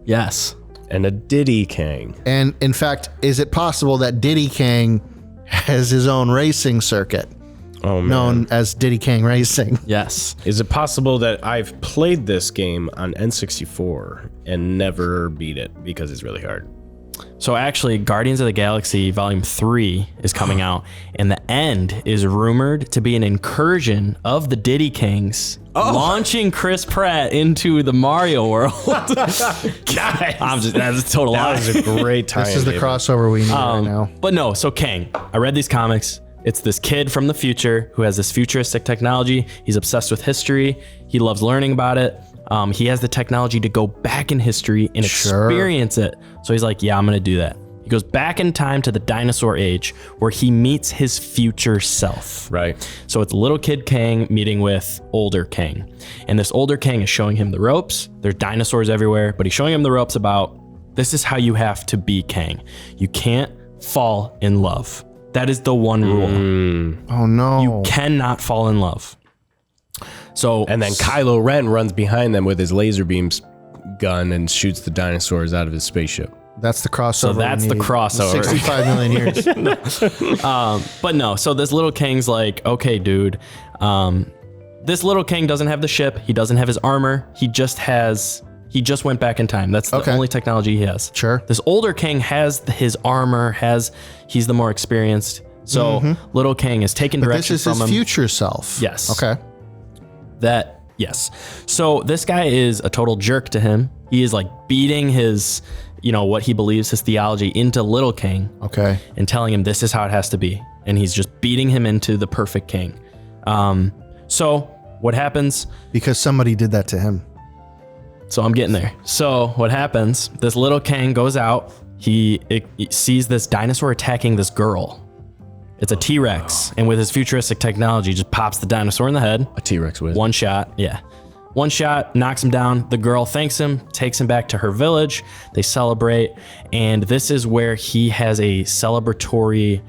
Yes. And a Diddy Kang. And in fact, is it possible that Diddy Kang has his own racing circuit Oh, man. known as Diddy Kang Racing? Yes. Is it possible that I've played this game on N64 and never beat it because it's really hard? So actually, Guardians of the Galaxy Volume 3 is coming out, and the end is rumored to be an incursion of the Diddy Kangs, launching Chris Pratt into the Mario world. Guys, That's a total lie. that was a great time. This is the crossover we need right now. But no, so Kang, I read these comics. It's this kid from the future who has this futuristic technology. He's obsessed with history. He loves learning about it. He has the technology to go back in history and experience it. So he's like, yeah, I'm going to do that. He goes back in time to the dinosaur age where he meets his future self. Right. So it's little kid Kang meeting with older Kang. And this older Kang is showing him the ropes. There's dinosaurs everywhere, but he's showing him the ropes about this is how you have to be Kang. You can't fall in love. That is the one rule. Oh no. You cannot fall in love. So And then Kylo Ren runs behind them with his laser beams gun and shoots the dinosaurs out of his spaceship. That's the crossover. So that's we the need. crossover. 65 million years. But no, so this little Kang's like, okay, dude, this little Kang doesn't have the ship. He doesn't have his armor. He just has He just went back in time. That's the only technology he has. Sure. This older king has his armor, he's the more experienced. So little king is taking direction from him. This is his future self. Yes. Okay. Yes. So this guy is a total jerk to him. He is like beating his, what he believes his theology into little king. Okay. And telling him this is how it has to be. And he's just beating him into the perfect king. So what happens? Because somebody did that to him. So I'm getting there. So what happens? This little king goes out. He sees this dinosaur attacking this girl. It's a T-Rex, and with his futuristic technology, just pops the dinosaur in the head. A T-Rex with one shot. Yeah, one shot knocks him down. The girl thanks him, takes him back to her village. They celebrate, and this is where he has a celebratory,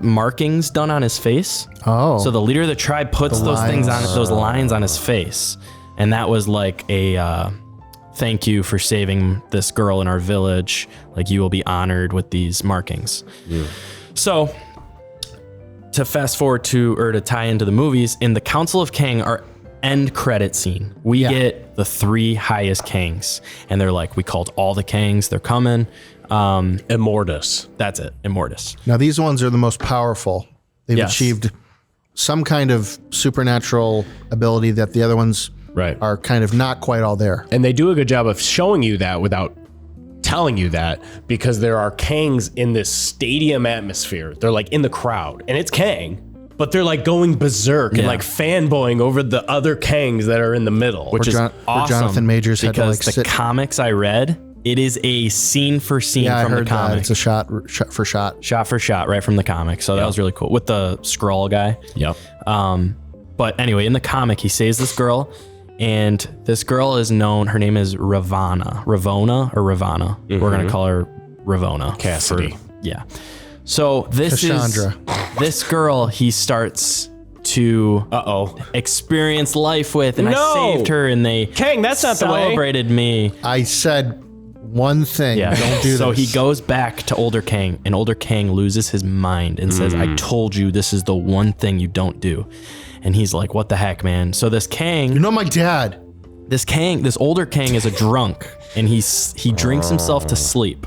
markings done on his face. Oh, so the leader of the tribe puts those lines on his face, and that was like a. Thank you for saving this girl in our village. Like, you will be honored with these markings. Yeah. So to fast forward to tie into the movies, in the Council of Kang, our end credit scene, we get the 3 highest Kangs, and they're like, we called all the Kangs, they're coming. Immortus. That's it. Immortus. Now these ones are the most powerful. They've achieved some kind of supernatural ability that the other ones are kind of not quite all there. And they do a good job of showing you that without telling you that, because there are Kangs in this stadium atmosphere. They're like in the crowd, and it's Kang, but they're like going berserk and like fanboying over the other Kangs that are in the middle, which is awesome. Jonathan Majors had to because the comics I read, it is a scene for scene from the comic. It's a shot for shot, right from the comic. So that was really cool with the Skrull guy. Yep. But anyway, in the comic, he saves this girl. And this girl is known, her name is Ravonna. Ravonna. We're going to call her Ravonna. Cassidy. So this Cassandra. This girl he starts to experience life with, and I saved her, and they Kang, that's not the way. Celebrated me. I said one thing. Yeah. Don't do this. So he goes back to older Kang, and older Kang loses his mind and says, I told you this is the one thing you don't do. And he's like, what the heck, man? So this Kang... You know my dad. This older Kang is a drunk, and he drinks himself to sleep.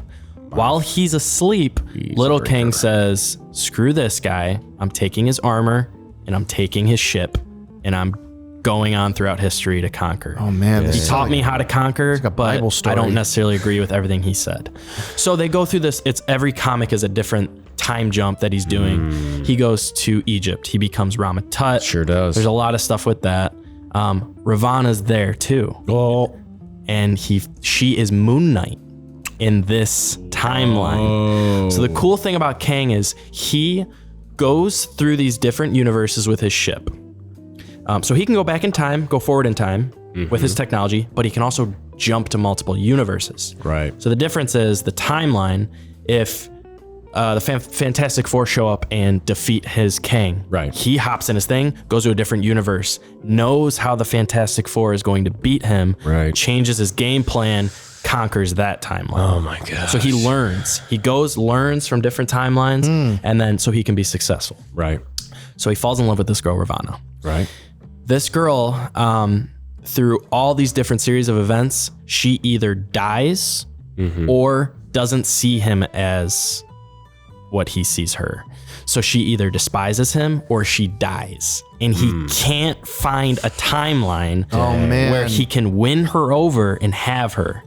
While he's asleep, little Kang says, screw this guy. I'm taking his armor, and I'm taking his ship, and I'm going on throughout history to conquer. Oh, man. He taught me how to conquer, like a Bible but story. I don't necessarily agree with everything he said. So they go through this. Every comic is a different time jump that he's doing. He goes to Egypt. He becomes Rama-Tut. Sure does. There's a lot of stuff with that. Ravana's there too. Oh. And she is Moon Knight in this timeline. So the cool thing about Kang is he goes through these different universes with his ship. So he can go back in time, go forward in time with his technology, but he can also jump to multiple universes. Right. So the difference is the timeline. If the Fantastic Four show up and defeat his Kang, right, he hops in his thing, goes to a different universe, knows how the Fantastic Four is going to beat him, right, changes his game plan, conquers that timeline. Oh my god! So he learns. He learns from different timelines, and then so he can be successful. Right. So he falls in love with this girl, Ravonna. Right. This girl, through all these different series of events, she either dies or doesn't see him as what he sees her. So she either despises him or she dies. And he can't find a timeline where he can win her over and have her.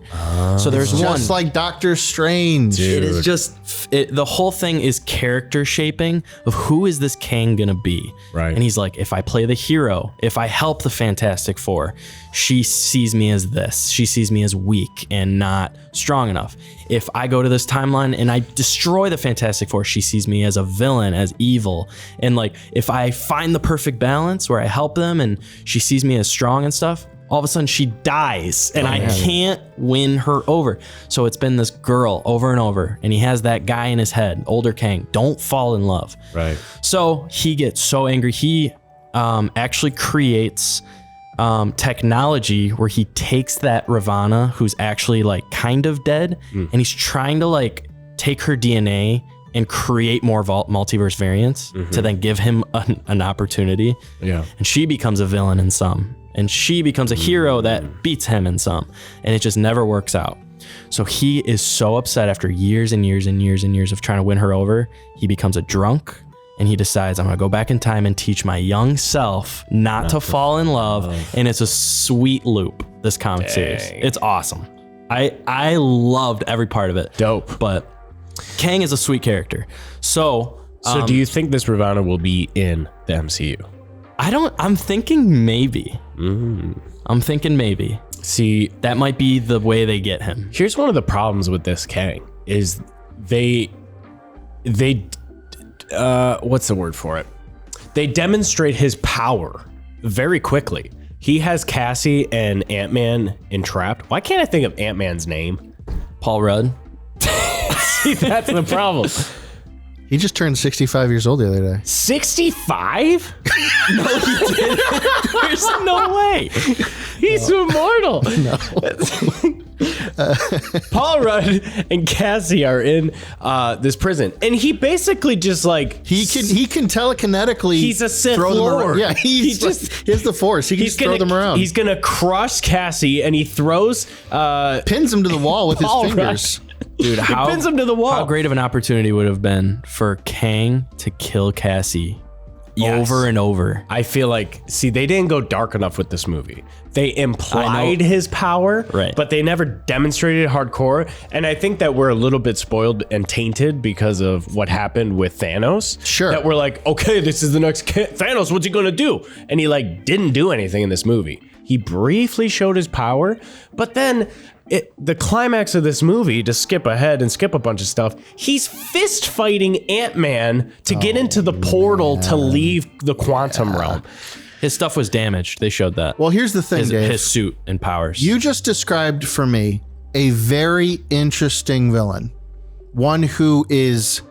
So there's one. Just like Doctor Strange. It is just, the whole thing is character shaping of who is this Kang gonna be. Right. And he's like, if I play the hero, if I help the Fantastic Four, she sees me as this. She sees me as weak and not strong enough. If I go to this timeline and I destroy the Fantastic Four, she sees me as a villain, as evil. And like, if I find the perfect balance where I help them and she sees me as strong and stuff, all of a sudden she dies and I can't win her over. So it's been this girl over and over, and he has that guy in his head, older Kang, don't fall in love. Right. So he gets so angry. He actually creates technology where he takes that Ravonna, who's actually like kind of dead, and he's trying to like take her DNA and create more multiverse variants to then give him an opportunity. Yeah. And she becomes a villain in some. and she becomes a hero that beats him in some, and it just never works out. So he is so upset after years and years and years and years of trying to win her over. He becomes a drunk, and he decides, I'm going to go back in time and teach my young self not to fall in love. And it's a sweet loop, this comic series. It's awesome. I loved every part of it. Dope. But Kang is a sweet character. So do you think this Ravana will be in the MCU? I'm thinking maybe. I'm thinking maybe. See, that might be the way they get him. Here's one of the problems with this Kang is they what's the word for it? They demonstrate his power very quickly. He has Cassie and Ant-Man entrapped. Why can't I think of Ant-Man's name? Paul Rudd. See, that's the problem. He just turned 65 years old the other day. 65? No, he didn't. There's no way. He's immortal. No. Paul Rudd and Cassie are in this prison, and he basically just like he can telekinetically. He's a Sith throw Lord. Them around. Yeah, he has the Force. He can just throw them around. He's gonna crush Cassie, and he throws pins him to the wall with Paul his fingers. Rudd. Dude, he pins him to the wall. How great of an opportunity would have been for Kang to kill Cassie over and over. I feel like, see, they didn't go dark enough with this movie. They implied his power, right, but they never demonstrated it hardcore. And I think that we're a little bit spoiled and tainted because of what happened with Thanos. Sure. That we're like, okay, this is the next Thanos. What's he gonna do? And he like didn't do anything in this movie. He briefly showed his power, but then the climax of this movie, to skip ahead and skip a bunch of stuff, he's fist fighting Ant-Man to get into the portal to leave the quantum realm. His stuff was damaged. They showed that. Well, here's the thing, Dave. His suit and powers. You just described for me a very interesting villain. One who is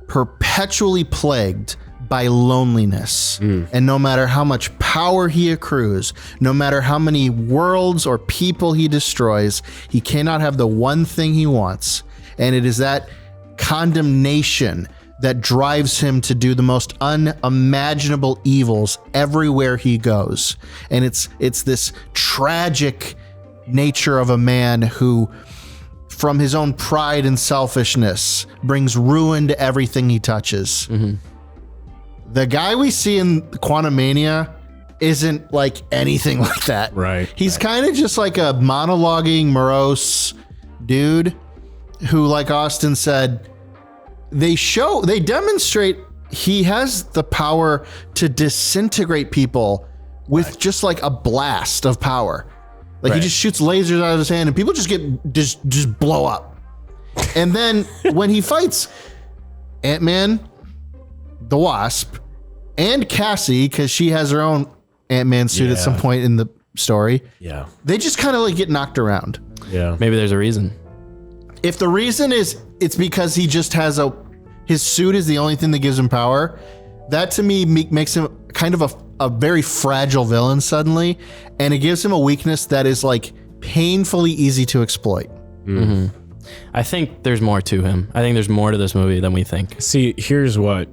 perpetually plagued by loneliness. And no matter how much power he accrues, no matter how many worlds or people he destroys, he cannot have the one thing he wants. And it is that condemnation that drives him to do the most unimaginable evils everywhere he goes. And it's this tragic nature of a man who, from his own pride and selfishness, brings ruin to everything he touches. The guy we see in Quantumania isn't like anything like that. Right. He's kind of just like a monologuing, morose dude who, like Austin said, they demonstrate he has the power to disintegrate people with just like a blast of power. Like he just shoots lasers out of his hand and people just just blow up. And then when he fights Ant-Man, the Wasp, and Cassie, because she has her own Ant-Man suit at some point in the story. Yeah. They just kind of like get knocked around. Yeah. Maybe there's a reason. If the reason is it's because he just has his suit is the only thing that gives him power, that to me makes him kind of a very fragile villain suddenly. And it gives him a weakness that is like painfully easy to exploit. I think there's more to him. I think there's more to this movie than we think. See, here's what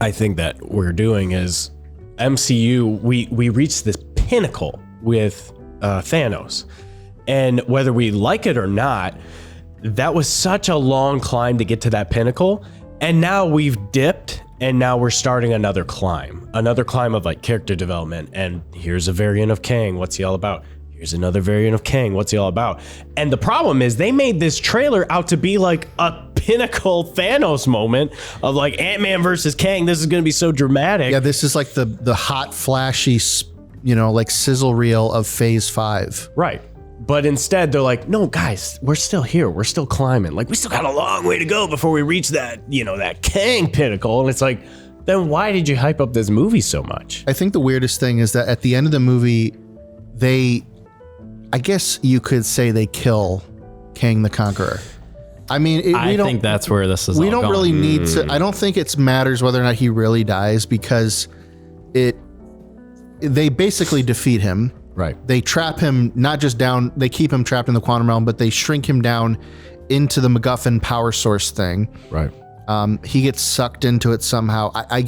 I think that we're doing is MCU, we reached this pinnacle with Thanos. And whether we like it or not, that was such a long climb to get to that pinnacle. And now we've dipped and now we're starting another climb of like character development. And here's a variant of Kang. What's he all about? Here's another variant of Kang. What's he all about? And the problem is they made this trailer out to be like a pinnacle Thanos moment of like Ant-Man versus Kang. This is going to be so dramatic. Yeah, this is like the hot, flashy, like sizzle reel of Phase 5. Right. But instead they're like, no, guys, we're still here. We're still climbing. Like we still got a long way to go before we reach that, that Kang pinnacle. And it's like, then why did you hype up this movie so much? I think the weirdest thing is that at the end of the movie, I guess you could say they kill Kang the Conqueror. I mean, I think that's where this is. We all don't going. really need to. I don't think it matters whether or not he really dies because they basically defeat him. Right. They trap him not just down. They keep him trapped in the quantum realm, but they shrink him down into the MacGuffin power source thing. Right. He gets sucked into it somehow. I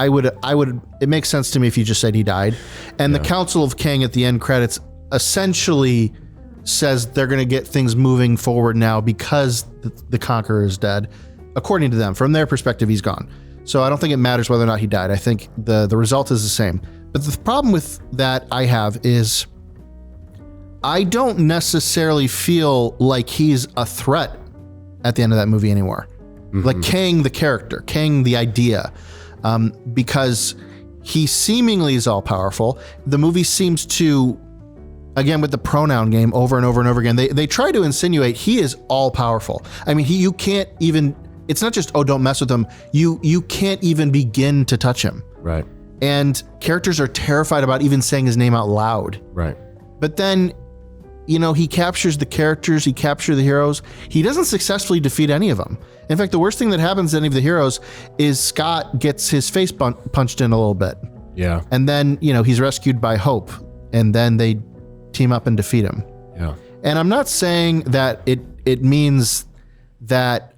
I would. It makes sense to me if you just said he died. And the Council of Kang at the end credits essentially says they're going to get things moving forward now because the Conqueror is dead. According to them, from their perspective, he's gone. So I don't think it matters whether or not he died. I think the result is the same. But the problem with that I have is I don't necessarily feel like he's a threat at the end of that movie anymore. Like Kang, the character, Kang, the idea, because he seemingly is all powerful. The movie seems to, again, with the pronoun game over and over and over again, they try to insinuate he is all powerful. I mean, you can't even, it's not just, oh, don't mess with him. You can't even begin to touch him. Right. And characters are terrified about even saying his name out loud. Right. But then, you know, he captures the characters, he captures the heroes. He doesn't successfully defeat any of them. In fact, the worst thing that happens to any of the heroes is Scott gets his face punched in a little bit. Yeah. And then, you know, he's rescued by Hope, and then they team up and defeat him. Yeah. And I'm not saying that it means that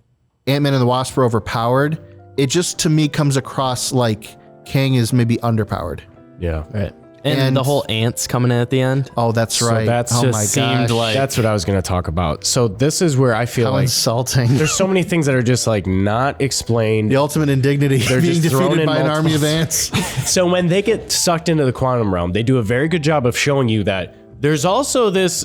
Ant-Man and the Wasp are overpowered. It just, to me, comes across like Kang is maybe underpowered. Yeah. Right. And the whole ants coming in at the end. Oh, that's right. So that's oh just my seemed gosh. like that's what I was going to talk about. So this is where I feel How like insulting. there's so many things that are just like not explained. The ultimate indignity. They're being just thrown defeated in by an army of multiple- ants. So when they get sucked into the quantum realm, they do a very good job of showing you that there's also this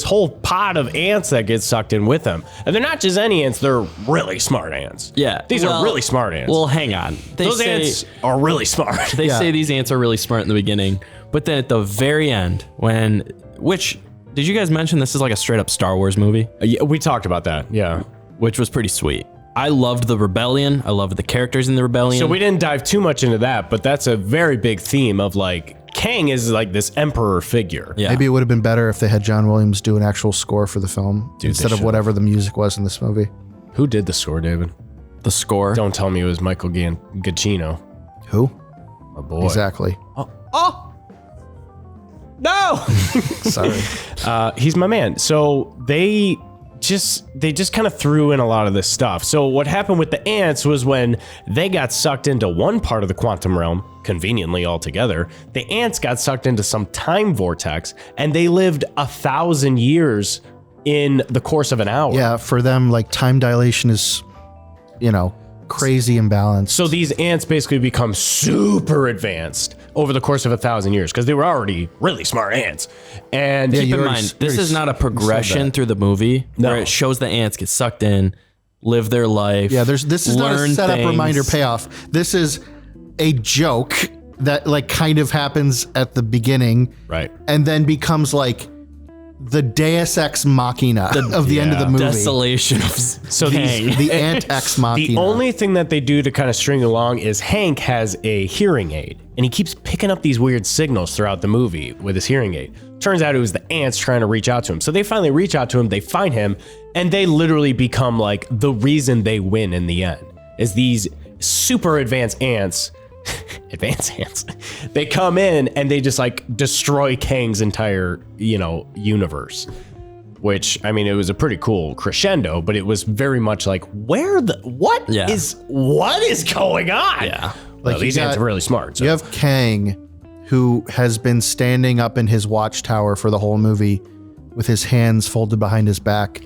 whole pod of ants that get sucked in with them. And they're not just any ants, they're really smart ants. Yeah. These are really smart ants. Well, hang on. Those ants are really smart. They say these ants are really smart in the beginning, but then at the very end, did you guys mention this is like a straight up Star Wars movie? Yeah, we talked about that. Yeah. Which was pretty sweet. I loved the rebellion. I loved the characters in the rebellion. So we didn't dive too much into that, but that's a very big theme of like Kang is like this emperor figure. Yeah. Maybe it would have been better if they had John Williams do an actual score for the film Dude, instead they of whatever the music was in this movie. Who did the score, David? The score. Don't tell me it was Michael Giacchino. Who? My boy. Exactly. No! Sorry. He's my man. So they just kind of threw in a lot of this stuff. So what happened with the ants was when they got sucked into one part of the quantum realm, conveniently altogether, the ants got sucked into some time vortex and they lived 1,000 years in the course of an hour. Yeah, for them, like time dilation is, you know, crazy imbalanced. So these ants basically become super advanced over the course of 1,000 years because they were already really smart ants. And Keep in mind, this is not a progression through the movie where it shows the ants get sucked in, live their life. Yeah, this is not a setup, reminder, payoff. This is a joke that like kind of happens at the beginning, right, and then becomes like the Deus Ex Machina of the end of the movie. Desolation of the Ant Ex Machina. The only thing that they do to kind of string along is Hank has a hearing aid, and he keeps picking up these weird signals throughout the movie with his hearing aid. Turns out it was the ants trying to reach out to him. So they finally reach out to him, they find him, and they literally become like the reason they win in the end. Is these super advanced ants, they come in and they just like destroy Kang's entire, universe. Which, I mean, it was a pretty cool crescendo, but it was very much like, what is going on? Yeah. Like, these ants are really smart. So. You have Kang, who has been standing up in his watchtower for the whole movie with his hands folded behind his back,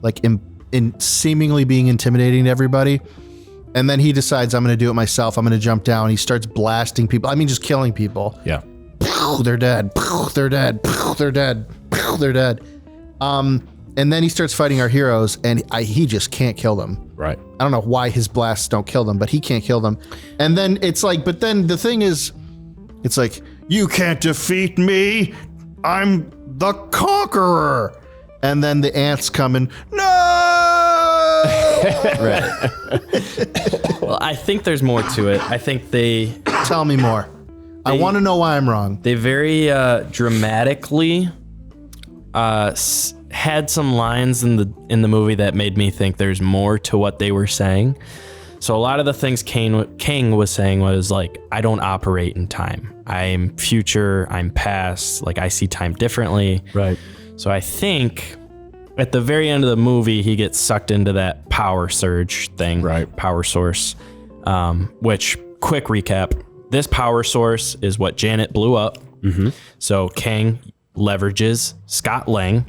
like in seemingly being intimidating to everybody. And then he decides, I'm going to do it myself. I'm going to jump down. He starts blasting people. I mean, just killing people. Yeah. They're dead. They're dead. They're dead. They're dead. And then he starts fighting our heroes, and he just can't kill them. Right. I don't know why his blasts don't kill them, but he can't kill them. And then it's like, but then the thing is, it's like, you can't defeat me. I'm the conqueror. And then the ants come and, no! Right. Well, I think there's more to it. I think they... Tell me more. I want to know why I'm wrong. They very dramatically had some lines in the movie that made me think there's more to what they were saying. So a lot of the things Kang was saying was like, I don't operate in time. I'm future, I'm past, like I see time differently. Right. So I think at the very end of the movie, he gets sucked into that power surge thing. Right. Power source, which quick recap. This power source is what Janet blew up. So Kang leverages Scott Lang,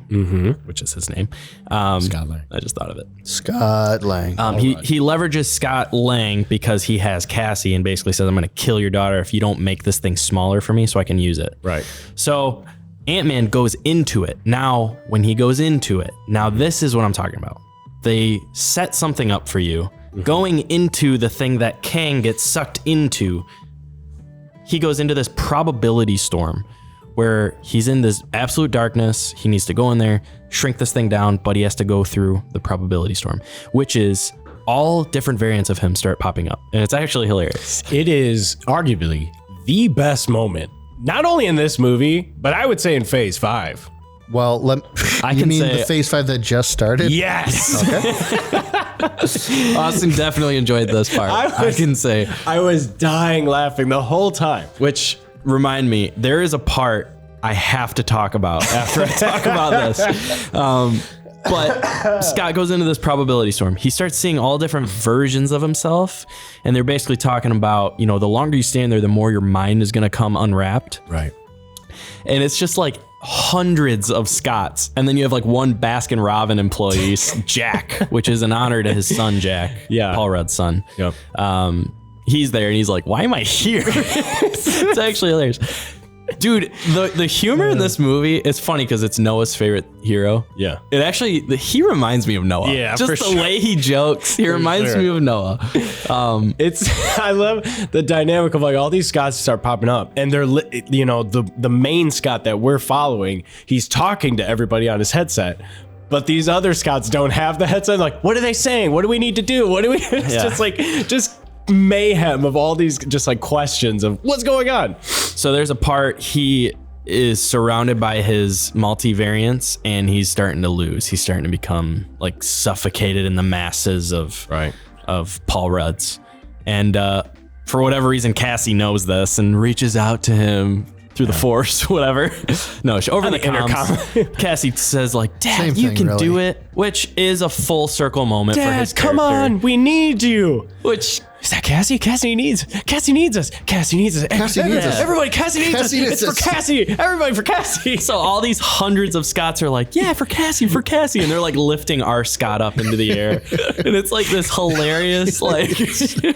which is his name. Scott Lang. I just thought of it. Scott Lang. He leverages Scott Lang because he has Cassie and basically says, I'm going to kill your daughter if you don't make this thing smaller for me so I can use it. Right. So Ant-Man goes into it. Now, when he goes into it, now this is what I'm talking about. They set something up for you. Going into the thing that Kang gets sucked into, he goes into this probability storm where he's in this absolute darkness. He needs to go in there, shrink this thing down, but he has to go through the probability storm, which is all different variants of him start popping up. And it's actually hilarious. It is arguably the best moment, not only in this movie, but I would say in Phase 5. Well, I you can mean say the Phase 5 that just started? Yes. Austin definitely enjoyed this part. I can say. I was dying laughing the whole time. Which, remind me, there is a part I have to talk about after I talk about this. But Scott goes into this probability storm. He starts seeing all different versions of himself. And they're basically talking about, the longer you stand there, the more your mind is going to come unwrapped. Right. And it's just like hundreds of Scotts. And then you have like one Baskin Robbins employee, Jack, which is an honor to his son, Jack. Yeah. Paul Rudd's son. Yep. He's there and he's like, why am I here? It's actually hilarious. Dude, the humor in this movie is funny because it's Noah's favorite hero. Yeah. It actually, he reminds me of Noah. Yeah, just for the way he jokes, he reminds me of Noah. I love the dynamic of like all these Scotts start popping up, and they're the main Scott that we're following. He's talking to everybody on his headset. But these other Scotts don't have the headset. Like, what are they saying? What do we need to do? What do we? It's just mayhem of all these just like questions of what's going on. So there's a part he is surrounded by his multivariants and he's starting to lose. He's starting to become like suffocated in the masses of Paul Rudd's. And for whatever reason, Cassie knows this and reaches out to him through the force, whatever. No, over the intercom. Cassie says like, Dad, you can do it, which is a full circle moment for his character. Come on, we need you. Which is that Cassie? Cassie needs us. Cassie needs us. Cassie needs us. Everybody, Cassie needs us. It's for Cassie. Everybody for Cassie. So all these hundreds of Scotts are like, yeah, for Cassie. And they're like lifting our Scott up into the air. And it's like this hilarious like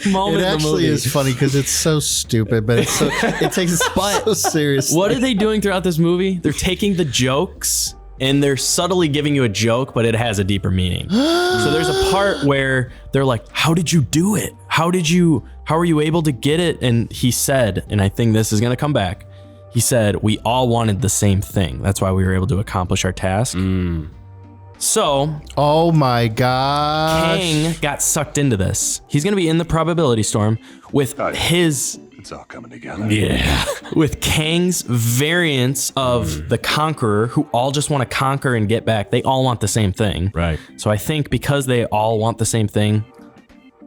moment. It actually is funny because it's so stupid, but it takes it so seriously. What are they doing throughout this movie? They're taking the jokes and they're subtly giving you a joke, but it has a deeper meaning. So there's a part where they're like, how did you do it? How were you able to get it? And he said, and I think this is going to come back. He said, we all wanted the same thing. That's why we were able to accomplish our task. So, oh my gosh. Kang got sucked into this. He's going to be in the probability storm with his... It's all coming together. Yeah. With Kang's variants of the Conqueror, who all just want to conquer and get back. They all want the same thing. Right. So I think because they all want the same thing,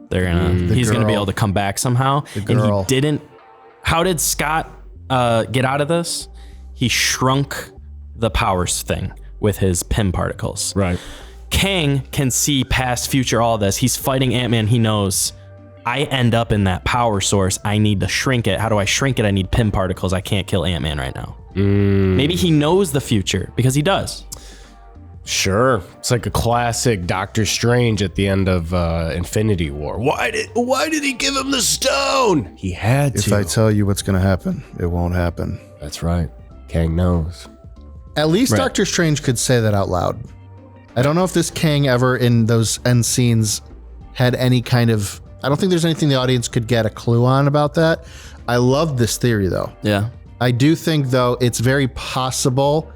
he's gonna be able to come back somehow. And he didn't. How did Scott get out of this? He shrunk the powers thing with his Pym particles. Right. Kang can see past, future, all this. He's fighting Ant-Man. He knows, I end up in that power source. I need to shrink it. How do I shrink it? I need Pym particles. I can't kill Ant-Man right now. Maybe he knows the future because he does. Sure. It's like a classic Doctor Strange at the end of Infinity War. Why did he give him the stone? He had to. If I tell you what's going to happen, it won't happen. That's right. Kang knows. At least Doctor Strange could say that out loud. I don't know if this Kang ever in those end scenes had any kind of... I don't think there's anything the audience could get a clue on about that. I love this theory, though. Yeah. I do think, though, it's very possible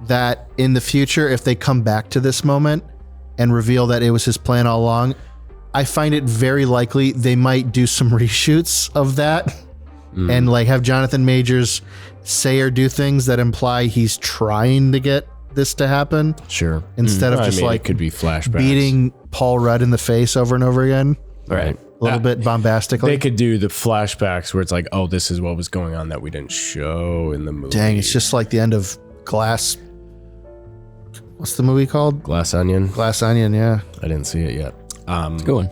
that in the future, if they come back to this moment and reveal that it was his plan all along, I find it very likely they might do some reshoots of that and like have Jonathan Majors say or do things that imply he's trying to get this to happen. Sure. Instead of just like it could be flashbacks. beating Paul Rudd in the face over and over again. Right. A little bit bombastically. They could do the flashbacks where it's like, oh, this is what was going on that we didn't show in the movie. Dang, it's just like the end of Glass. What's the movie called? Glass Onion. Glass Onion, yeah. I didn't see it yet. It's a good one.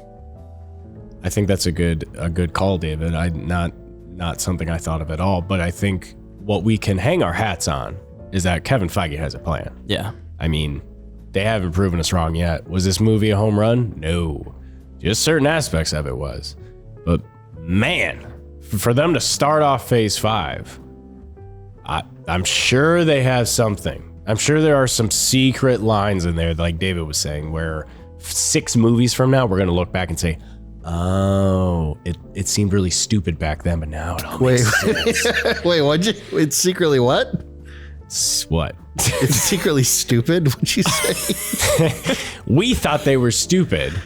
I think that's a good call, David. Not something I thought of at all, but I think what we can hang our hats on is that Kevin Feige has a plan. Yeah. I mean, they haven't proven us wrong yet. Was this movie a home run? No. Just certain aspects of it was. But man, for them to start off phase 5, I'm sure they have something. I'm sure there are some secret lines in there, like David was saying, where 6 movies from now, we're going to look back and say, oh, it seemed really stupid back then, but now it all makes sense. Wait, it's secretly what? What? It's secretly stupid, what'd you say? We thought they were stupid,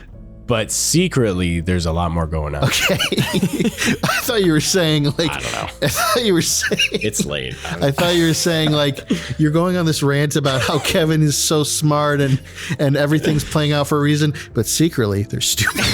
but secretly there's a lot more going on. Okay. I thought you were saying like, I don't know. I thought you were saying, It's late. I thought you were saying like, you're going on this rant about how Kevin is so smart and everything's playing out for a reason, but secretly they're stupid.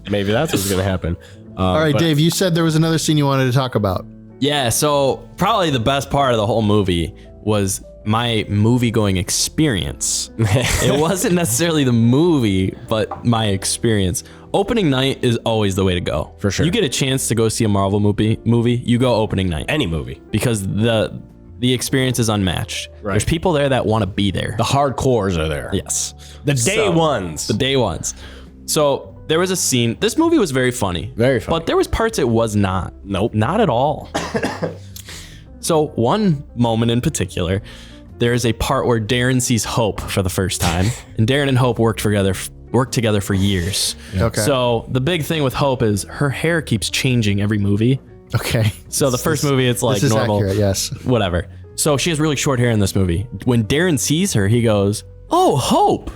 Maybe that's what's going to happen. All right, Dave, you said there was another scene you wanted to talk about. Yeah, so probably the best part of the whole movie was my movie-going experience. It wasn't necessarily the movie, but my experience. Opening night is always the way to go. For sure. You get a chance to go see a Marvel movie, you go opening night. Any movie. Because the experience is unmatched. Right. There's people there that want to be there. The hardcores are there. Yes. The day ones. The day ones. So there was a scene. This movie was very funny. Very funny. But there was parts it was not. Nope. Not at all. So one moment in particular, there is a part where Darren sees Hope for the first time. And Darren and Hope worked together for years. Okay. So the big thing with Hope is her hair keeps changing every movie. Okay. So the first movie, it's like this is normal. accurate, yes. Whatever. So she has really short hair in this movie. When Darren sees her, he goes, "Oh, Hope,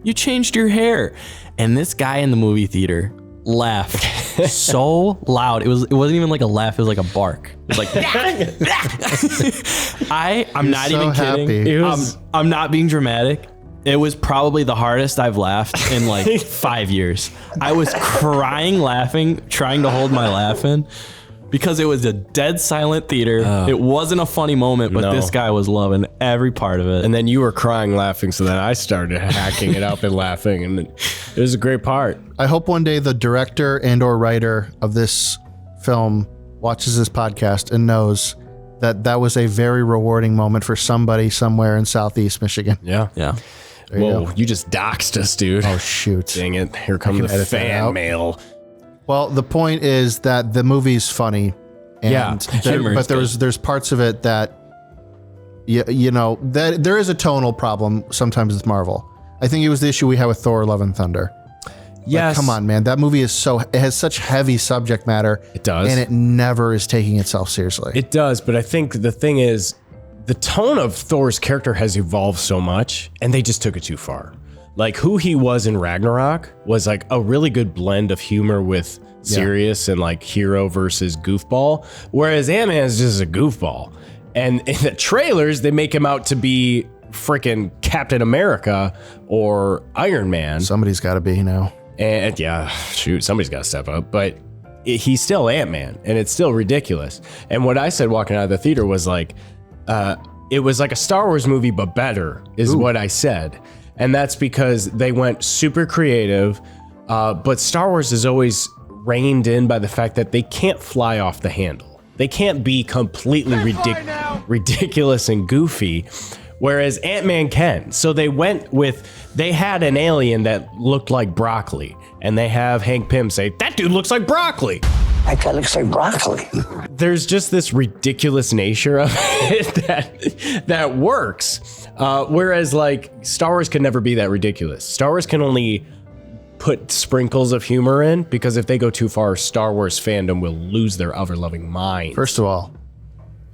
you changed your hair." And this guy in the movie theater laughed so loud. It wasn't even like a laugh, it was like a bark. It was like I'm not so even kidding. happy. I'm not being dramatic. It was probably the hardest I've laughed in like 5 years. I was crying, laughing, trying to hold my laugh in. Because it was a dead silent theater. It wasn't a funny moment, but this guy was loving every part of it. And then you were crying, laughing, so then I started hacking it up and laughing, and it was a great part. I hope one day the director and or writer of this film watches this podcast and knows that that was a very rewarding moment for somebody somewhere in Southeast Michigan. Yeah. Yeah. Whoa, you just doxed us, dude. Oh, shoot. Dang it. Here comes the edit that fan out. mail. Well, the point is that the movie's funny. And Yeah, humor is but there's parts of it that, you know, that there is a tonal problem sometimes with Marvel. I think it was the issue we had with Thor: Love and Thunder. Yes. Like, come on, man. That movie it has such heavy subject matter. It does. And it never is taking itself seriously. It does, but I think the thing is, the tone of Thor's character has evolved so much, and they just took it too far. Like, who he was in Ragnarok was like a really good blend of humor with serious and like hero versus goofball, whereas Ant-Man is just a goofball. And in the trailers, they make him out to be freaking Captain America or Iron Man. Somebody's got to be now. And yeah, shoot, somebody's got to step up. But he's still Ant-Man, and it's still ridiculous. And what I said walking out of the theater was like, it was like a Star Wars movie, but better, is what I said. And that's because they went super creative, but Star Wars is always reined in by the fact that they can't fly off the handle. They can't be completely ridiculous and goofy, whereas Ant-Man can. So they had an alien that looked like broccoli, and they have Hank Pym say, "That dude looks like broccoli." That guy looks like broccoli. There's just this ridiculous nature of it that works. Whereas like Star Wars can never be that ridiculous. Star Wars can only put sprinkles of humor in, because if they go too far, Star Wars fandom will lose their ever-loving mind. First of all,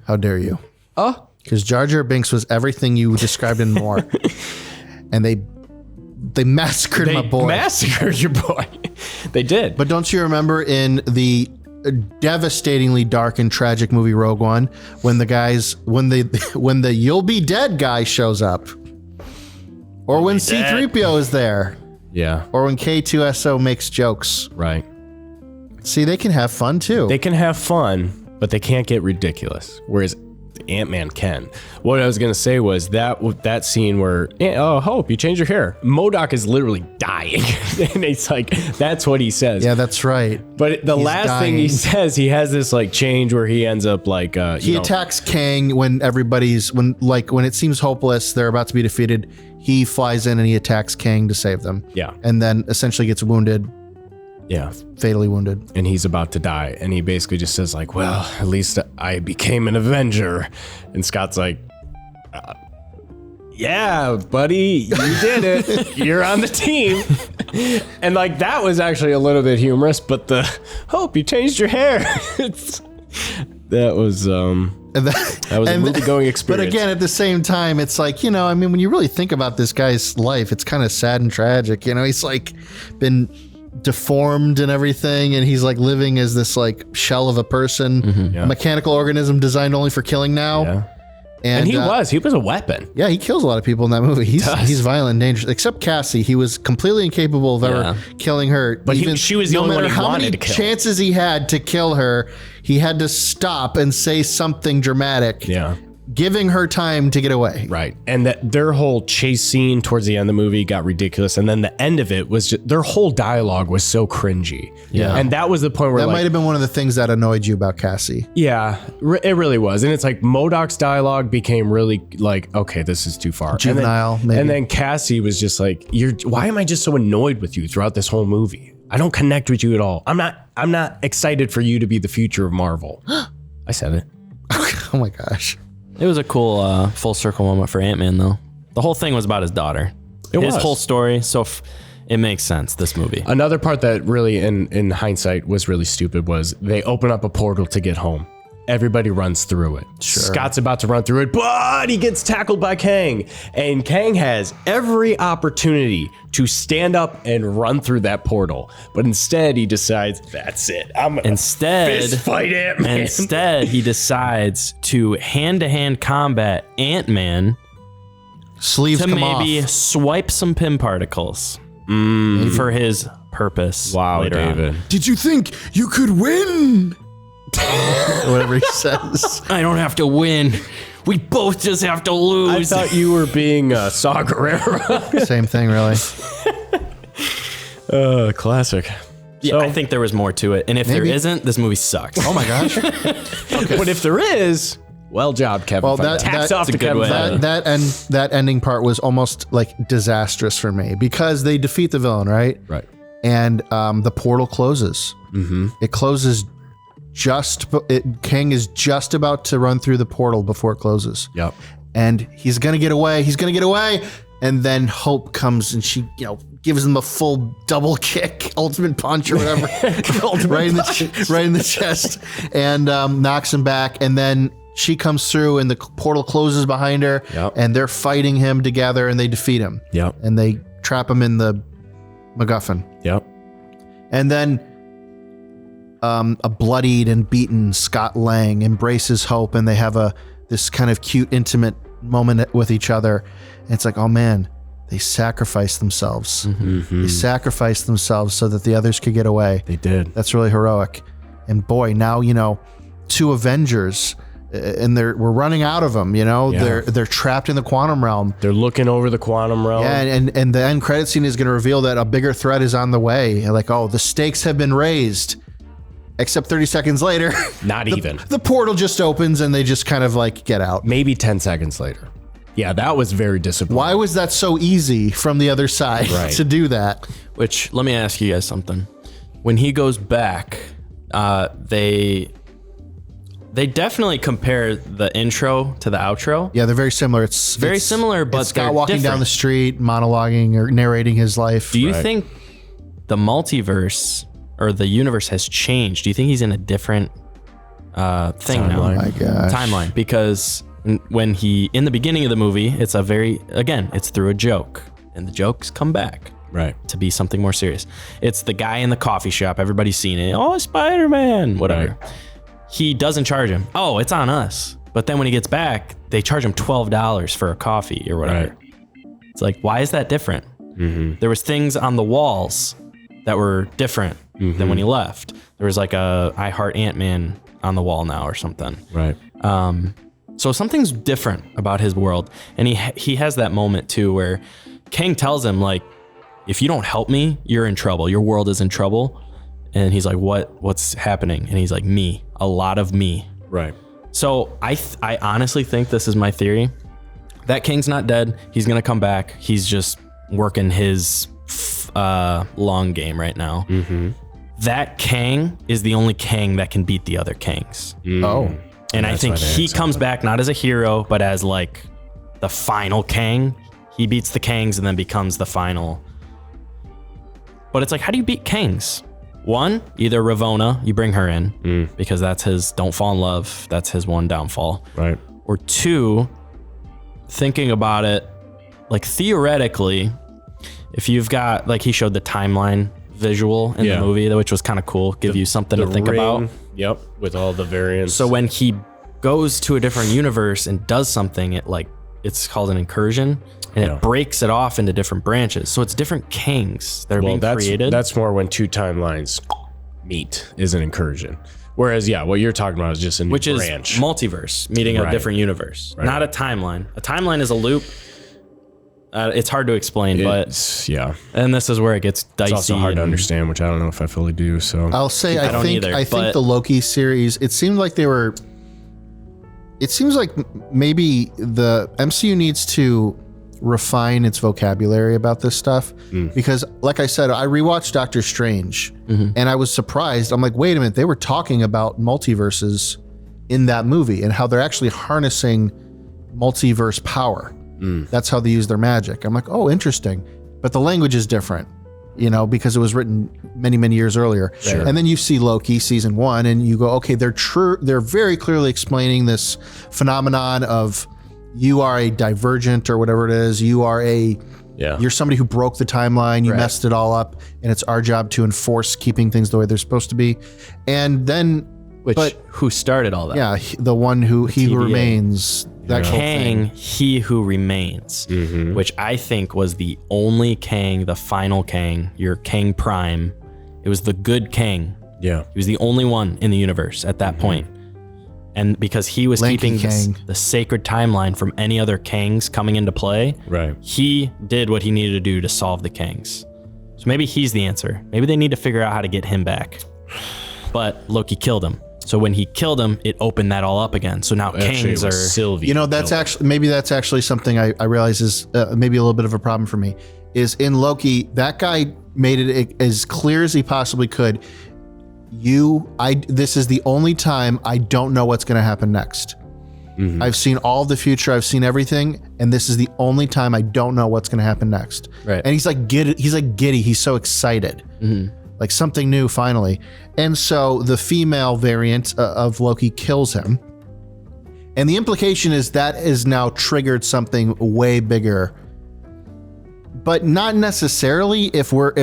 how dare you? Because Jar Jar Binks was everything you described and more. And they massacred my boy. Massacred your boy. They did. But don't you remember in the devastatingly dark and tragic movie Rogue One, when the "You'll Be Dead" guy shows up, or when C-3PO is there, Yeah. or when K2SO makes jokes? Right. See, they can have fun too. They can have fun, but they can't get ridiculous. Whereas Ant-Man can. What I was going to say was that scene where, Hope, you changed your hair. MODOK is literally dying. And it's like, that's what he says. Yeah, that's right. But the He's last thing he says, he has this like change where he ends up like, he attacks Kang when when it seems hopeless, they're about to be defeated. He flies in and he attacks Kang to save them. Yeah. And then essentially gets wounded. Yeah. Fatally wounded. And he's about to die. And he basically just says like, well, at least I became an Avenger. And Scott's like, yeah, buddy, you did it. You're on the team. And like, that was actually a little bit humorous, but the Hope, you changed your hair. That was a movie-going experience. But again, at the same time, it's like, when you really think about this guy's life, it's kind of sad and tragic. He's like been deformed and everything, and he's like living as this like shell of a person, a mechanical organism designed only for killing now. Yeah. And he was a weapon. Yeah, he kills a lot of people in that movie. He's violent and dangerous. Except Cassie, he was completely incapable of ever killing her. But she was the only one he wanted to kill. No matter how many chances he had to kill her, he had to stop and say something dramatic. Yeah. Giving her time to get away. Right. And that their whole chase scene towards the end of the movie got ridiculous. And then the end of it was just, their whole dialogue was so cringy. Yeah. And that was the point where that might have been one of the things that annoyed you about Cassie. Yeah, it really was. And it's like MODOK's dialogue became really like, okay, this is too far. Juvenile, maybe. And then Cassie was just like, why am I just so annoyed with you throughout this whole movie? I don't connect with you at all. I'm not excited for you to be the future of Marvel. I said it. Oh my gosh. It was a cool full circle moment for Ant-Man, though. The whole thing was about his daughter. His whole story, so it makes sense, this movie. Another part that really, in hindsight, was really stupid was they open up a portal to get home. Everybody runs through it. Sure. Scott's about to run through it, but he gets tackled by Kang. And Kang has every opportunity to stand up and run through that portal. But instead, he decides, that's it. I'm going to fist fight Ant-Man. Instead, he decides to hand-to-hand combat Ant-Man Sleeves to come maybe off. Swipe some Pym particles for his purpose. Wow, later David. on. Did you think you could win? Whatever he says. I don't have to win. We both just have to lose. I thought you were being Saw Gerrera. Same thing, really. Classic. Yeah, I think there was more to it. And if there isn't, this movie sucks. Oh my gosh. But if there is, well job, Kevin. Well, Hats off to good Kevin. way. that ending part was almost like disastrous for me because they defeat the villain, right? Right. And the portal closes. Mm-hmm. It closes Kang is just about to run through the portal before it closes. Yep. And he's gonna get away. And then Hope comes and she, gives him a full double kick, ultimate punch or whatever, right in the chest, and knocks him back. And then she comes through, and the portal closes behind her. Yep. And they're fighting him together, and they defeat him. Yep. And they trap him in the MacGuffin. Yep. And then a bloodied and beaten Scott Lang embraces Hope, and they have this kind of cute, intimate moment with each other. And it's like, oh man, they sacrificed themselves. Mm-hmm. They sacrificed themselves so that the others could get away. They did. That's really heroic. And boy, now, 2 Avengers, and we're running out of them, Yeah. They're trapped in the quantum realm. They're looking over the quantum realm. Yeah, and the end credit scene is going to reveal that a bigger threat is on the way. Like, oh, the stakes have been raised. Except 30 seconds later, Not even. The portal just opens and they just kind of like get out. Maybe 10 seconds later. Yeah, that was very disappointing. Why was that so easy from the other side to do that? Which, let me ask you guys something. When he goes back, they definitely compare the intro to the outro. Yeah, they're very similar. It's very similar, but it's Scott they're walking different. down the street, monologuing or narrating his life. Do you think the multiverse or the universe has changed? Do you think he's in a different thing now? Oh my gosh. Timeline. Because when in the beginning of the movie, it's it's through a joke, and the jokes come back. Right. To be something more serious. It's the guy in the coffee shop. Everybody's seen it. Oh, Spider-Man. Whatever. Right. He doesn't charge him. Oh, it's on us. But then when he gets back, they charge him $12 for a coffee or whatever. Right. It's like, why is that different? Mm-hmm. There was things on the walls that were different than when he left. There was like a I Heart Ant-Man on the wall now or something. Right. So something's different about his world. And he has that moment too where Kang tells him, like, if you don't help me, you're in trouble. Your world is in trouble. And he's like, what's happening? And he's like, me, a lot of me. Right. So I honestly think this is my theory. That Kang's not dead. He's going to come back. He's just working his long game right now. Mm-hmm. That Kang is the only Kang that can beat the other Kangs. Mm. Oh. And I think he comes back not as a hero, but as like the final Kang. He beats the Kangs and then becomes the final. But it's like, how do you beat Kangs? One, either Ravonna, you bring her in because that's his don't fall in love. That's his one downfall. Right. Or two, thinking about it, like theoretically, if you've got, like he showed the timeline visual in the movie, which was kind of cool, give you something to think about. Yep, with all the variants. So when he goes to a different universe and does something, it's called an incursion. And it breaks it off into different branches. So it's different Kangs that are being created. That's more when two timelines meet is an incursion. Whereas, what you're talking about is just a new branch. Is multiverse, meeting a different universe. Right. Not a timeline. A timeline is a loop. It's hard to explain, but and this is where it gets dicey. It's also hard to understand, which I don't know if I fully do. So I'll say I think the Loki series, it seemed like maybe the MCU needs to refine its vocabulary about this stuff because, like I said, I rewatched Doctor Strange and I was surprised. I'm like, wait a minute, they were talking about multiverses in that movie and how they're actually harnessing multiverse power. That's how they use their magic. I'm like, oh, interesting. But the language is different, because it was written many, many years earlier. Sure. And then you see Loki season 1 and you go, okay, they're very clearly explaining this phenomenon of you are a divergent or whatever it is. You are you're somebody who broke the timeline. You messed it all up, and it's our job to enforce keeping things the way they're supposed to be. And then, who started all that? Yeah, the one who who remains. That Kang, he who remains, which I think was the only Kang, the final Kang, your Kang Prime. It was the good Kang. Yeah, he was the only one in the universe at that point. And because he was keeping the sacred timeline from any other Kangs coming into play, he did what he needed to do to solve the Kangs. So maybe he's the answer. Maybe they need to figure out how to get him back. But Loki killed him. So when he killed him, it opened that all up again. So now Kangs are... Sylvie. That's actually something I realize is maybe a little bit of a problem for me. Is in Loki, that guy made it as clear as he possibly could. This is the only time I don't know what's going to happen next. I've seen all the future. I've seen everything. And this is the only time I don't know what's going to happen next. Right. And he's like giddy. He's so excited. Like something new finally. And so the female variant of Loki kills him. And the implication is that is now triggered something way bigger. But not necessarily if we're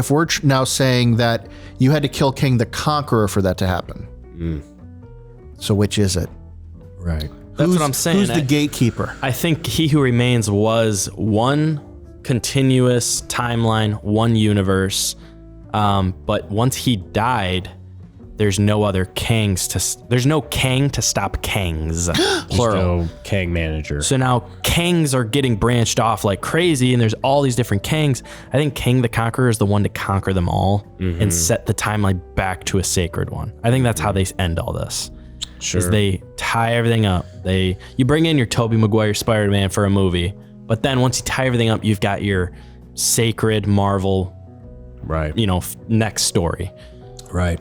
now saying that you had to kill Kang the Conqueror for that to happen. So which is it? Right. That's what I'm saying. Who's the gatekeeper? I think He Who Remains was one continuous timeline, one universe. But once he died, there's no other Kangs there's no Kang to stop Kangs. Plural. No Kang manager. So now Kangs are getting branched off like crazy, and there's all these different Kangs. I think Kang the Conqueror is the one to conquer them all and set the timeline back to a sacred one. I think that's how they end all this. Sure. Is they tie everything up. You bring in your Tobey Maguire Spider-Man for a movie, but then once you tie everything up, you've got your sacred Marvel, next story. Right.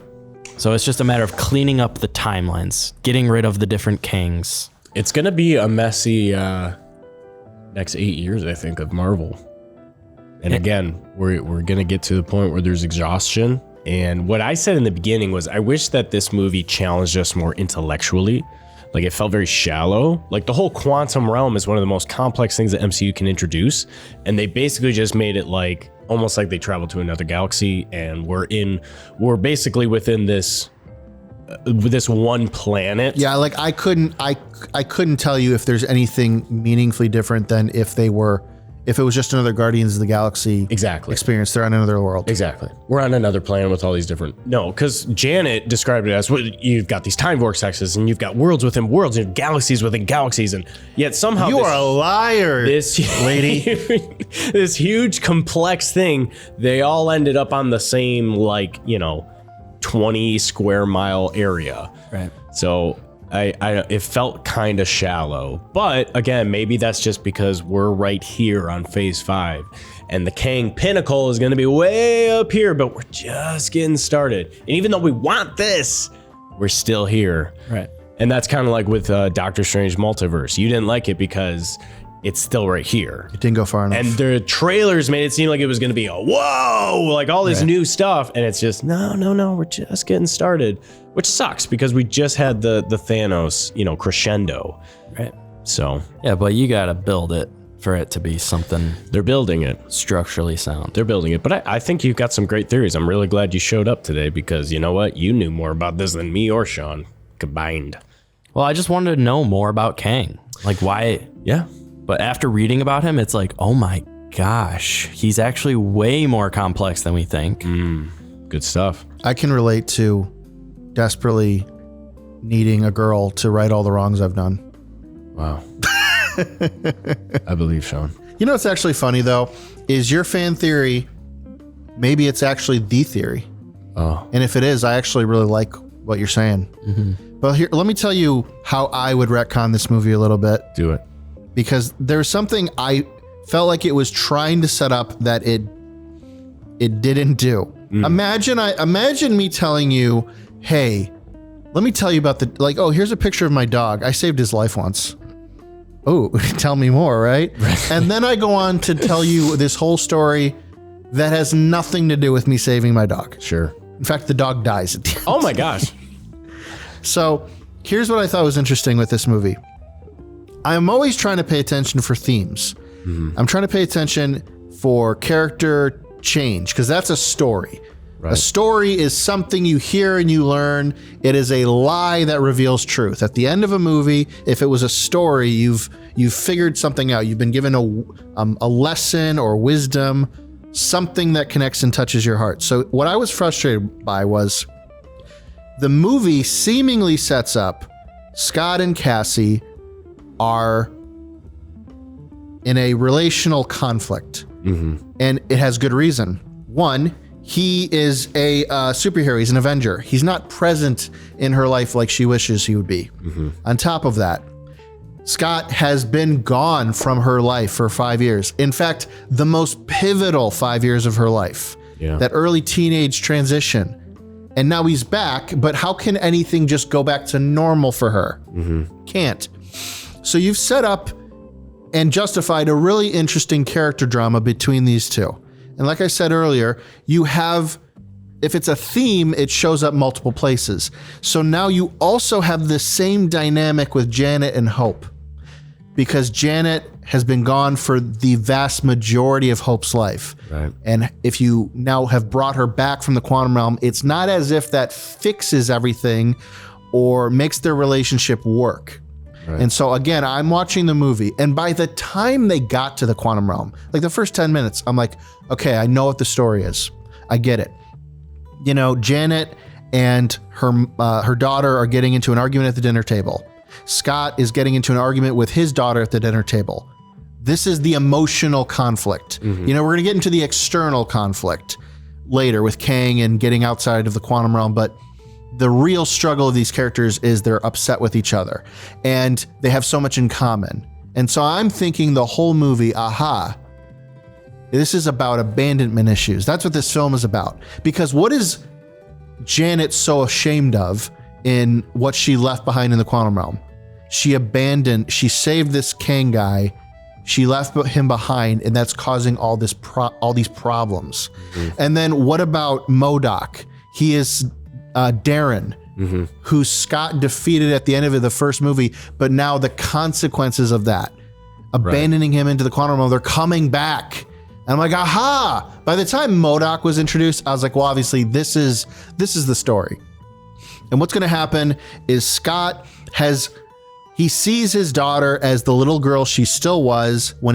So it's just a matter of cleaning up the timelines, getting rid of the different Kangs. It's going to be a messy next 8 years, I think, of Marvel. And again, we're going to get to the point where there's exhaustion. And what I said in the beginning was I wish that this movie challenged us more intellectually. Like it felt very shallow. Like the whole quantum realm is one of the most complex things that MCU can introduce. And they basically just made it like almost like they traveled to another galaxy and we're basically within this one planet. Yeah, like I couldn't tell you if there's anything meaningfully different than if they were if it was just another Guardians of the Galaxy experience, they're on another world. Exactly. We're on another planet with all these different... No, because Janet described it as, well, you've got these time vortexes, and you've got worlds within worlds, and galaxies within galaxies, and yet somehow... You are a liar, lady. This huge, complex thing, they all ended up on the same, 20 square mile area. Right. So... it felt kind of shallow, but again, maybe that's just because we're right here on phase 5 and the Kang pinnacle is going to be way up here, but we're just getting started. And even though we want this, we're still here. Right. And that's kind of like with Doctor Strange Multiverse. You didn't like it because it's still right here. It didn't go far enough. And the trailers made it seem like it was going to be a whoa, like all this new stuff. And it's just, no, we're just getting started, which sucks because we just had the Thanos, crescendo. Right. So. Yeah, but you got to build it for it to be something. They're building it. Structurally sound. They're building it. But I think you've got some great theories. I'm really glad you showed up today because you know what? You knew more about this than me or Sean combined. Well, I just wanted to know more about Kang. Like why? Yeah. But after reading about him, it's like, oh my gosh, he's actually way more complex than we think. Good stuff. I can relate to desperately needing a girl to right all the wrongs I've done. Wow. I believe, Sean. You know what's actually funny, though, is your fan theory, maybe it's actually the theory. Oh. And if it is, I actually really like what you're saying. Mm-hmm. But here, let me tell you how I would retcon this movie a little bit. Do it. Because there's something I felt like it was trying to set up that it didn't do. Imagine me telling you, hey, let me tell you about here's a picture of my dog. I saved his life once. Oh, tell me more, right? And then I go on to tell you this whole story that has nothing to do with me saving my dog. Sure. In fact, the dog dies at the end. Oh my gosh. So here's what I thought was interesting with this movie. I'm always trying to pay attention for themes. I'm trying to pay attention for character change because that's a story. Right. A story is something you hear and you learn. It is a lie that reveals truth. At the end of a movie, if it was a story, you've figured something out. You've been given a lesson or wisdom, something that connects and touches your heart. So what I was frustrated by was the movie seemingly sets up Scott and Cassie are in a relational conflict. And it has good reason. One, he is a superhero. He's an Avenger. He's not present in her life like she wishes he would be. On top of that, Scott has been gone from her life for 5 years. In fact, the most pivotal 5 years of her life. Yeah. That early teenage transition. And now he's back, but how can anything just go back to normal for her? Can't. So you've set up and justified a really interesting character drama between these two. And like I said earlier, you have, if it's a theme, it shows up multiple places. So now you also have the same dynamic with Janet and Hope, because Janet has been gone for the vast majority of Hope's life. Right. And if you now have brought her back from the quantum realm, it's not as if that fixes everything or makes their relationship work. Right. And so again, I'm watching the movie, and by the time they got to the quantum realm, like the first 10 minutes, I'm like, okay, I know what the story is. I get it. You know, Janet and her daughter are getting into an argument at the dinner table. Scott is getting into an argument with his daughter at the dinner table. This is the emotional conflict. You know, we're going to get into the external conflict later with Kang and getting outside of the quantum realm, but the real struggle of these characters is they're upset with each other and they have so much in common. And so I'm thinking the whole movie, aha, this is about abandonment issues. That's what this film is about. Because what is Janet so ashamed of in what she left behind in the quantum realm? She saved this Kang guy. She left him behind, and that's causing all these problems. And then what about MODOK? He is Darren, who Scott defeated at the end of the first movie, but now the consequences of that, abandoning him into the quantum realm, they're coming back. And I'm like, aha! By the time MODOK was introduced, I was like, well, obviously this is the story. And what's going to happen is Scott he sees his daughter as the little girl she still was when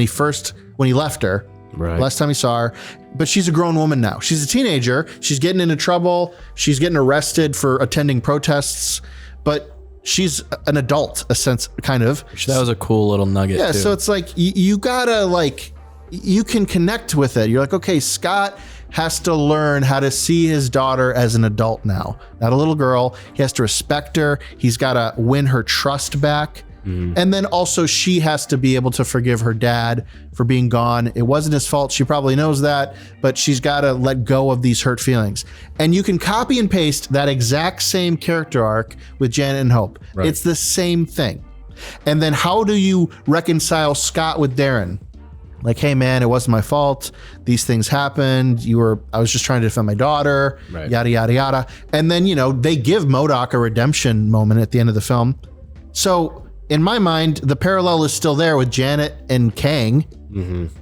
when he left her. Right. Last time he saw her. But she's a grown woman now. She's a teenager. She's getting into trouble. She's getting arrested for attending protests. But she's an adult, a sense, kind of. That was a cool little nugget. Yeah, too. so it's like you gotta like, you can connect with it. You're like, okay, Scott has to learn how to see his daughter as an adult now, not a little girl. He has to respect her. He's got to win her trust back. And then also she has to be able to forgive her dad for being gone. It wasn't his fault. She probably knows that, but she's got to let go of these hurt feelings. And you can copy and paste that exact same character arc with Janet and Hope. Right. It's the same thing. And then how do you reconcile Scott with Darren? Like, hey man, it wasn't my fault. These things happened. I was just trying to defend my daughter, Right. yada, yada, yada. And then, they give MODOK a redemption moment at the end of the film. So in my mind, the parallel is still there with Janet and Kang.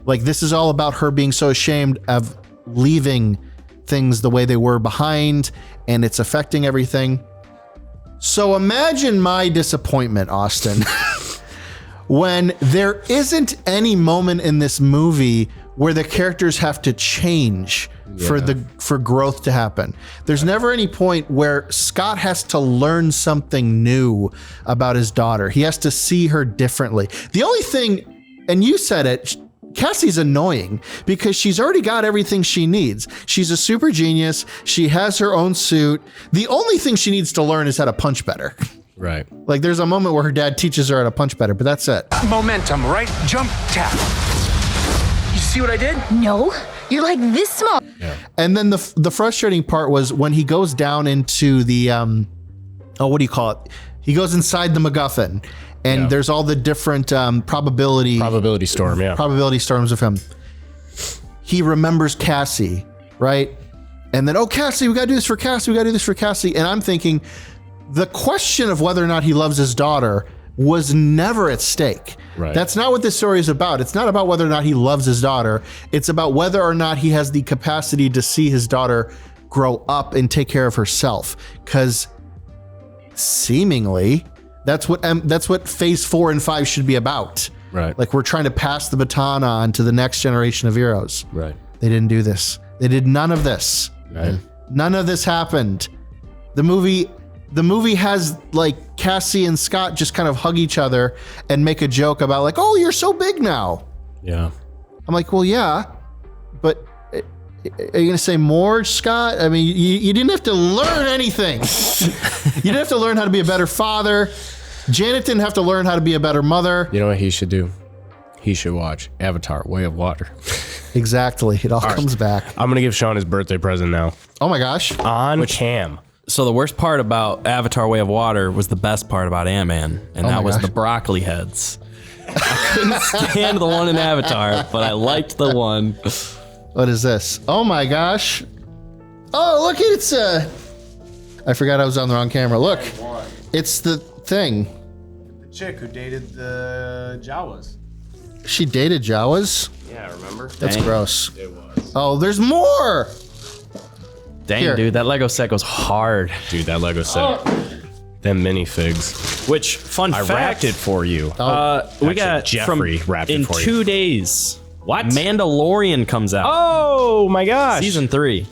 Like, this is all about her being so ashamed of leaving things the way they were behind, and it's affecting everything. So imagine my disappointment, Austin, when there isn't any moment in this movie where the characters have to change for growth to happen. There's never any point where Scott has to learn something new about his daughter. He has to see her differently. The only thing, and you said it, Cassie's annoying because she's already got everything she needs. She's a super genius. She has her own suit. The only thing she needs to learn is how to punch better. Right. Like, there's a moment where her dad teaches her how to punch better, but that's it. Momentum, right? Jump, tap. You see what I did? No, you're like this small. And then the frustrating part was when he goes down into the, what do you call it? He goes inside the MacGuffin, and there's all the different probability storms of him. He remembers Cassie, right? And then, Cassie, we gotta do this for Cassie. We gotta do this for Cassie. And I'm thinking, the question of whether or not he loves his daughter was never at stake. Right. That's not what this story is about. It's not about whether or not he loves his daughter. It's about whether or not he has the capacity to see his daughter grow up and take care of herself. Because seemingly, that's what phase 4 and 5 should be about. Right. Like, we're trying to pass the baton on to the next generation of heroes. Right. They didn't do this. They did none of this. Right. None of this happened. The movie has like Cassie and Scott just kind of hug each other and make a joke about like, oh, you're so big now. Yeah. I'm like, well, yeah, but are you going to say more, Scott? I mean, you didn't have to learn anything. You didn't have to learn how to be a better father. Janet didn't have to learn how to be a better mother. You know what he should do? He should watch Avatar: Way of Water. Exactly. It all comes back. I'm going to give Sean his birthday present now. Oh my gosh. On cam. So the worst part about Avatar: Way of Water was the best part about Ant-Man, and that was gosh. the broccoli heads. I couldn't stand the one in Avatar, but I liked the one. What is this? Oh my gosh. Oh, look, it's I forgot I was on the wrong camera. Look, it's the thing. The chick who dated the Jawas. She dated Jawas? Yeah, remember? That's Dang. gross. It was. Oh, there's more. Dang, Here. dude, that Lego set goes hard. Dude, that Lego set. Them minifigs. Which, fun I fact, wrapped it for you. we Actually, got Jeffrey from wrapped it in for you. 2 days. What? Mandalorian comes out. Oh my gosh. Season 3.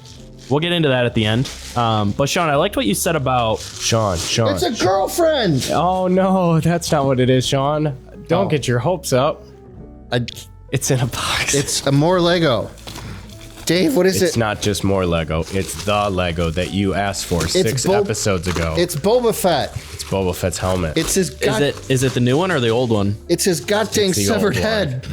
We'll get into that at the end. But Sean, I liked what you said about Sean. It's a girlfriend. Oh no, that's not what it is, Sean. Don't get your hopes up. It's in a box. It's a more Lego. Dave, what is It's it? not just more Lego. It's the Lego that you asked for six episodes ago. It's Boba Fett. It's Boba Fett's helmet. It's his is it the new one or the old one? It's his goddamn It's the severed old one. head.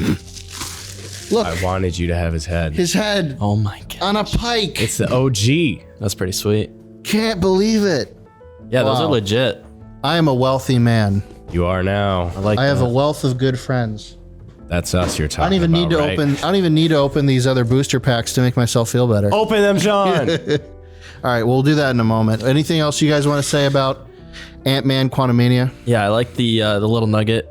Look, I wanted you to have his head. his head Oh my god. on a pike. It's the OG. That's pretty sweet. Can't believe it. Yeah, those Wow. are legit. I am a wealthy man. You are now. I like I have that. a wealth of good friends. That's us you're I talking don't even need to about, right? open. I don't even need to open these other booster packs to make myself feel better. Open them, Sean. All right, we'll do that in a moment. Anything else you guys want to say about Ant-Man Quantumania? Yeah, I like the little nugget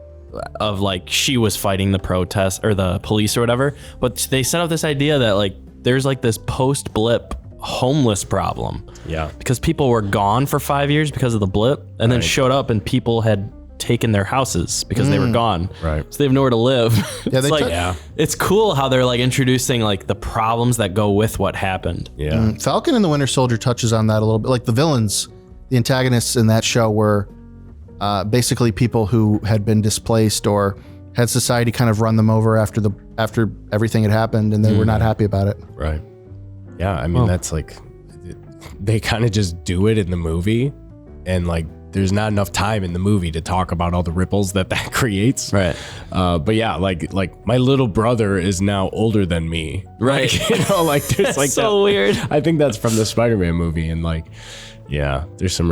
of like she was fighting the protest or the police or whatever, but they set up this idea that like there's like this post-blip homeless problem. Yeah. Because people were gone for 5 years because of the blip and then showed up and people had taken their houses because they were gone. Right. So they have nowhere to live. Yeah, It's they like, took- it's cool how they're like introducing like the problems that go with what happened. Yeah. Falcon and the Winter Soldier touches on that a little bit. Like the villains, the antagonists in that show were basically people who had been displaced or had society kind of run them over after everything had happened, and they were not happy about it. Right. Yeah. I mean, that's like, they kind of just do it in the movie, and like, there's not enough time in the movie to talk about all the ripples that creates. Right. But yeah, like my little brother is now older than me. Right. Like, you know, like there's like so that, weird. I think that's from the Spider-Man movie, and like, yeah, there's some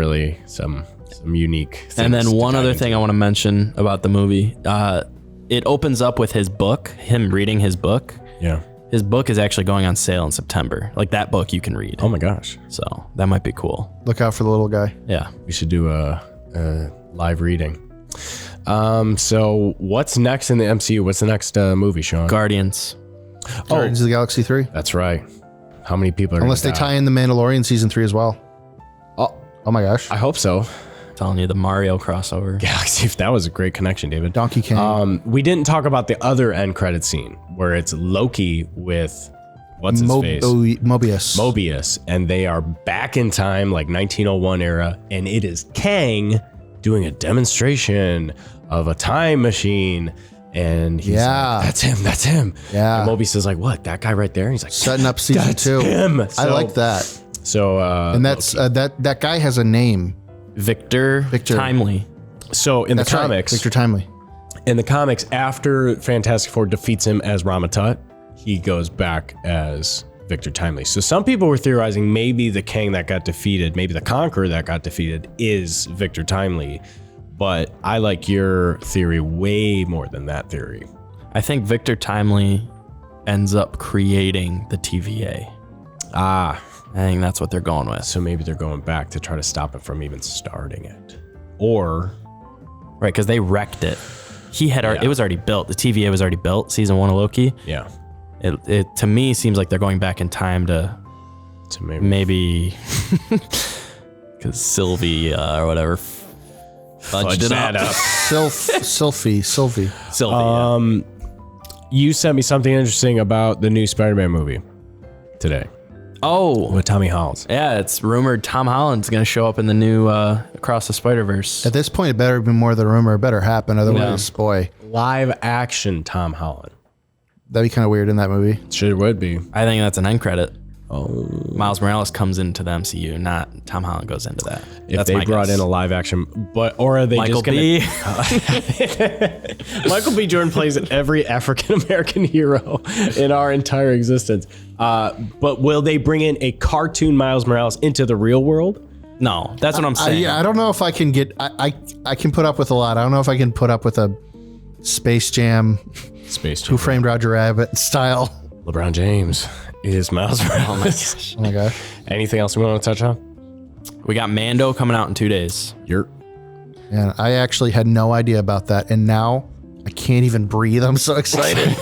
unique things. And then to one dive other into. thing I want to mention about the movie, it opens up with his book, him reading his book. Yeah. His book is actually going on sale in September. Like that book you can read. Oh my gosh. So that might be cool. Look out for the little guy. Yeah. We should do a live reading. So what's next in the MCU? What's the next movie, Sean? Guardians. Guardians of the Galaxy 3. That's right. How many people are Unless they gonna tie in the Mandalorian season 3 as well. Oh my gosh. I hope so. Telling you the Mario crossover. Galaxy, if that was a great connection, David. Donkey Kong. We didn't talk about the other end credit scene where it's Loki with what's his face? Mobius. And they are back in time, like 1901 era, and it is Kang doing a demonstration of a time machine. And he's like, that's him. Yeah. And Mobius is like, what? That guy right there? And he's like, Setting up season that's 2. him. I So- like that. So, And that's that guy has a name. Victor Timely. so in That's the right, comics, Victor Timely. in the comics, after Fantastic Four defeats him as Ramatut, he goes back as Victor Timely. So some people were theorizing maybe the Kang that got defeated, maybe the Conqueror that got defeated is Victor Timely. But I like your theory way more than that theory. I think Victor Timely ends up creating the TVA. Ah, I think that's what they're going with. so maybe they're going back to try to stop it from even starting it. Or, Right, because they wrecked it. It was already built. The TVA was already built, season 1 of Loki. yeah, It to me seems like they're going back in time to so maybe. maybe because Sylvie or whatever fudged it that up. up. Sylvie. Sylvie. You sent me something interesting about the new Spider-Man movie today Oh, with Tommy Holland. yeah, it's rumored Tom Holland's going to show up in the new Across the Spider-Verse. At this point, it better be more than a rumor. It better happen. Otherwise, boy, Live action Tom Holland. that'd be kind of weird in that movie. Sure would be. I think that's an end credit. Oh. Miles Morales comes into the MCU, not Tom Holland goes into that. If That's they my brought guess. in a live action, or are they Michael just gonna? B. Michael B. Jordan plays every African American hero in our entire existence. But will they bring in a cartoon Miles Morales into the real world? No, that's what I'm saying. I don't know if I can get. I can put up with a lot. I don't know if I can put up with a Space Jam, Space Who Jam. Framed Roger Rabbit style. LeBron James is Miles Morales. Oh my gosh. Anything else we want to touch on? We got Mando coming out in 2 days. You're And I actually had no idea about that, and now I can't even breathe. I'm so excited.